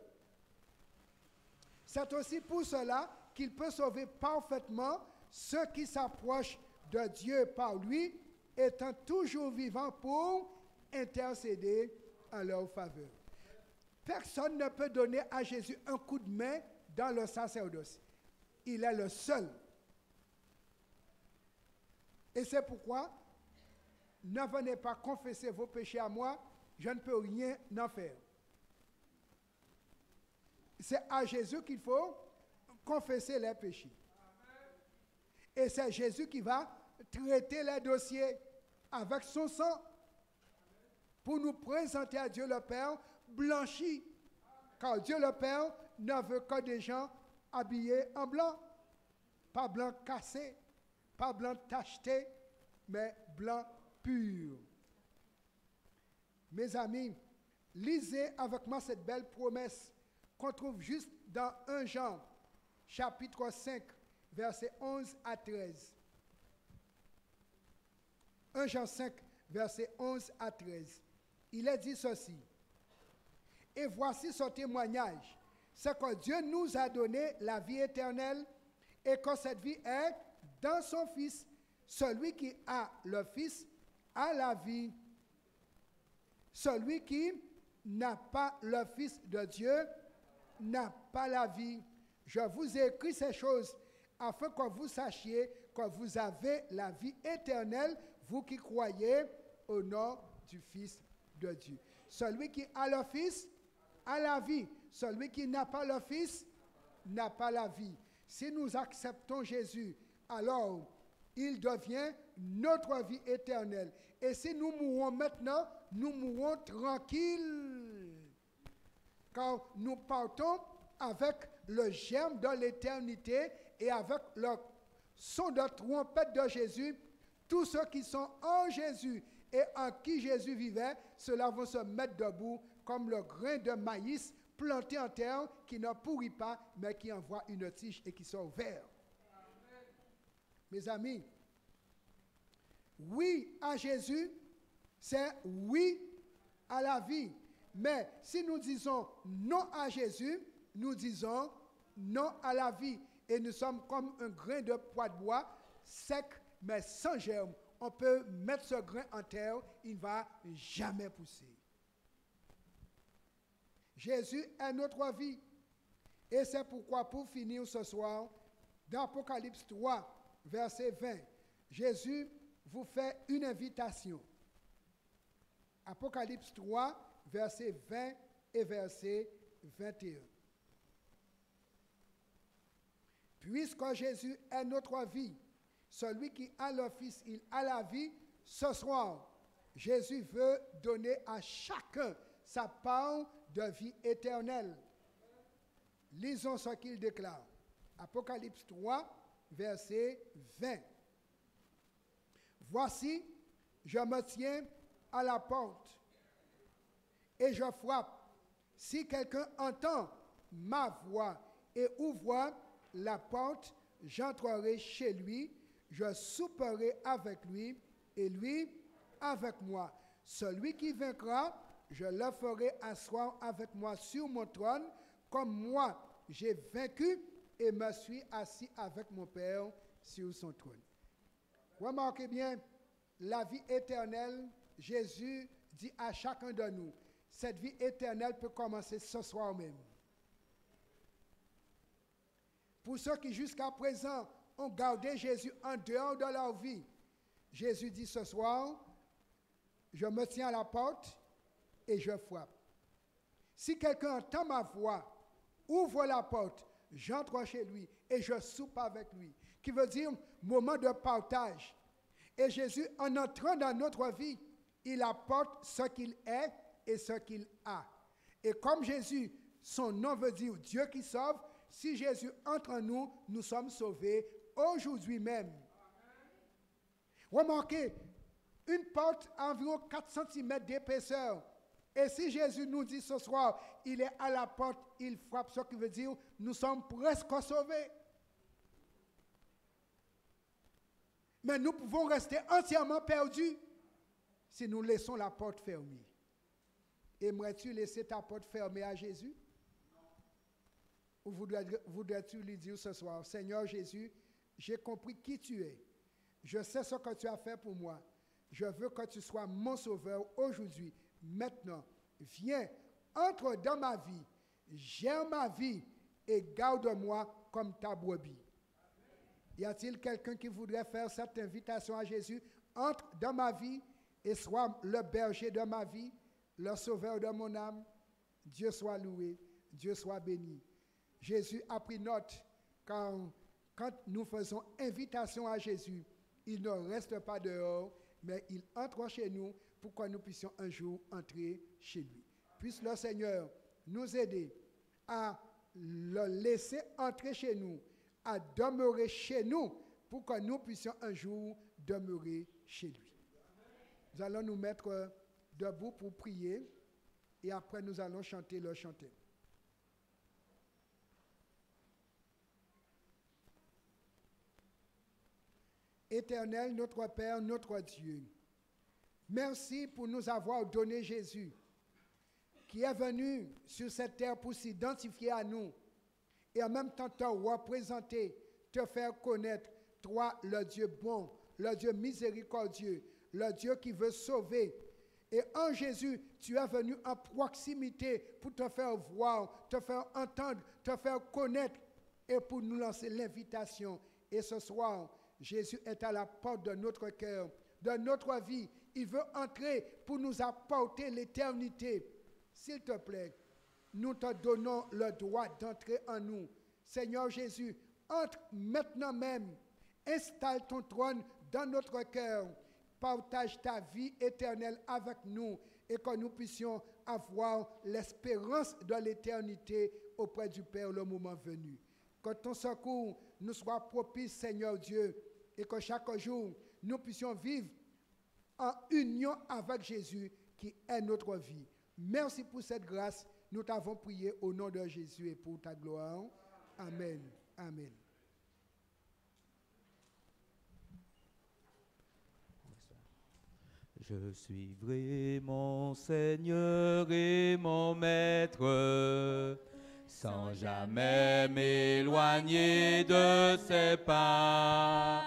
S6: sauver parfaitement ceux qui s'approchent de Dieu par lui, étant toujours vivant pour intercéder en leur faveur. Personne ne peut donner à Jésus un coup de main dans le sacerdoce. Il est le seul. Et c'est pourquoi, ne venez pas confesser vos péchés à moi, je ne peux rien en faire. C'est à Jésus qu'il faut confesser les péchés. Et c'est Jésus qui va traiter les dossiers avec son sang pour nous présenter à Dieu le Père blanchis. Car Dieu le Père ne veut que des gens habillés en blanc. Pas blanc cassé, pas blanc tacheté, mais blanc pur. Mes amis, lisez avec moi cette belle promesse qu'on trouve juste dans 1 Jean, chapitre 5, versets 11 à 13. 1 Jean 5, versets 11 à 13. Il est dit ceci. Et voici son témoignage. C'est que Dieu nous a donné la vie éternelle et que cette vie est dans son Fils. Celui qui a le Fils a la vie. Celui qui n'a pas le Fils de Dieu n'a pas la vie. Je vous ai écrit ces choses afin que vous sachiez que vous avez la vie éternelle, vous qui croyez au nom du Fils de Dieu. Celui qui a le Fils a la vie. Celui qui n'a pas le Fils n'a pas la vie. Si nous acceptons Jésus, alors il devient notre vie éternelle. Et si nous mourons maintenant, nous mourrons tranquilles. Car nous partons avec le germe de l'éternité et avec le son de trompette de Jésus. Tous ceux qui sont en Jésus et en qui Jésus vivait, ceux-là vont se mettre debout comme le grain de maïs planté en terre qui ne pourrit pas, mais qui envoie une tige et qui sort vert. Mes amis, oui à Jésus, c'est oui à la vie. Mais si nous disons non à Jésus, nous disons non à la vie. Et nous sommes comme un grain de pois de bois, sec, mais sans germe. On peut mettre ce grain en terre, il ne va jamais pousser. Jésus est notre vie. Et c'est pourquoi, pour finir ce soir, dans Apocalypse 3, verset 20, Jésus vous fait une invitation. Apocalypse 3, verset 20 et verset 21. Puisque Jésus est notre vie, celui qui a le Fils, il a la vie, ce soir, Jésus veut donner à chacun sa part de vie éternelle. Lisons ce qu'il déclare. Apocalypse 3, verset 20. Voici, je me tiens à la porte et je frappe. Si quelqu'un entend ma voix et ouvre la porte, j'entrerai chez lui, je souperai avec lui et lui avec moi. Celui qui vaincra, je le ferai asseoir avec moi sur mon trône, comme moi j'ai vaincu et me suis assis avec mon Père sur son trône. Remarquez bien, la vie éternelle, Jésus dit à chacun de nous, cette vie éternelle peut commencer ce soir même. Pour ceux qui jusqu'à présent ont gardé Jésus en dehors de leur vie, Jésus dit ce soir, je me tiens à la porte et je frappe. Si quelqu'un entend ma voix, ouvre la porte, j'entre chez lui et je soupe avec lui. Qui veut dire moment de partage. Et Jésus, en entrant dans notre vie, il apporte ce qu'il est et ce qu'il a. Et comme Jésus, son nom veut dire Dieu qui sauve, si Jésus entre en nous, nous sommes sauvés aujourd'hui même. Remarquez, une porte environ 4 cm d'épaisseur. Et si Jésus nous dit ce soir, il est à la porte, il frappe, ce qui veut dire nous sommes presque sauvés. Mais nous pouvons rester entièrement perdus si nous laissons la porte fermée. Aimerais-tu laisser ta porte fermée à Jésus? Ou voudrais-tu lui dire ce soir, Seigneur Jésus, j'ai compris qui tu es. Je sais ce que tu as fait pour moi. je veux que tu sois mon sauveur aujourd'hui, maintenant. Viens, entre dans ma vie, gère ma vie et garde-moi comme ta brebis. Y a-t-il quelqu'un qui voudrait faire cette invitation à Jésus? Entre dans ma vie et sois le berger de ma vie, le sauveur de mon âme. Dieu soit loué, Dieu soit béni. Jésus a pris note quand nous faisons invitation à Jésus, il ne reste pas dehors, mais il entre chez nous pour que nous puissions un jour entrer chez lui. Puisse le Seigneur nous aider à le laisser entrer chez nous, à demeurer chez nous, pour que nous puissions un jour demeurer chez lui. Nous allons nous mettre debout pour prier et après nous allons chanter le chanter. Éternel, notre Père, notre Dieu, merci pour nous avoir donné Jésus, qui est venu sur cette terre pour s'identifier à nous et en même temps te représenter, te faire connaître, toi, le Dieu bon, le Dieu miséricordieux, le Dieu qui veut sauver. Et en Jésus, tu es venu en proximité pour te faire voir, te faire entendre, te faire connaître et pour nous lancer l'invitation. Et ce soir, Jésus est à la porte de notre cœur, de notre vie. Il veut entrer pour nous apporter l'éternité. S'il te plaît, nous te donnons le droit d'entrer en nous. Seigneur Jésus, entre maintenant même. Installe ton trône dans notre cœur. Partage ta vie éternelle avec nous et que nous puissions avoir l'espérance de l'éternité auprès du Père le moment venu. Que ton secours nous soit propice, Seigneur Dieu, et que chaque jour, nous puissions vivre en union avec Jésus qui est notre vie. Merci pour cette grâce. Nous t'avons prié au nom de Jésus et pour ta gloire. Amen. Amen.
S1: Je suivrai mon Seigneur et mon Maître, sans jamais m'éloigner de ses pas,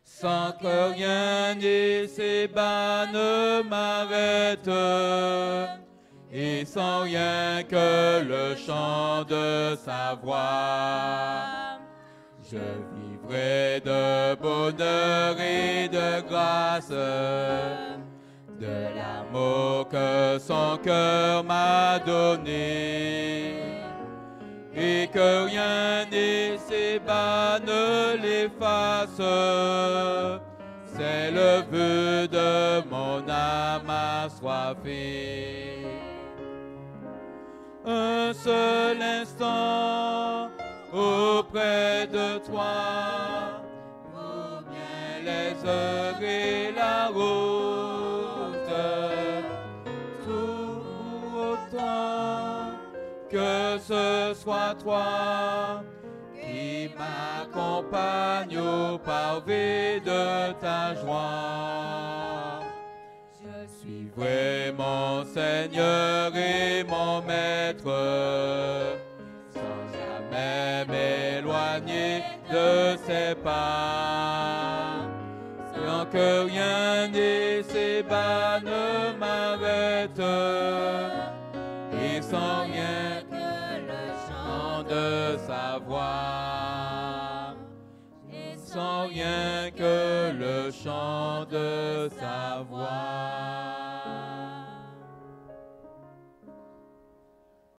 S1: sans que rien ni ses bas ne m'arrête, et sans rien que le chant de sa voix. Je vivrai de bonheur et de grâce, de l'amour que son cœur m'a donné, et que rien ni ses bas ne l'efface. C'est le vœu de mon âme assoiffée. Un seul instant auprès de toi, vaut bien les heures et la route, tout autant que ce soit toi qui m'accompagne au pavé de ta joie. Je suivrai mon Seigneur et mon Maître, m'éloigner de ses pas, sans que rien ni ses bas ne m'arrête, et sans rien que le chant de sa voix, et sans rien que le chant de sa voix.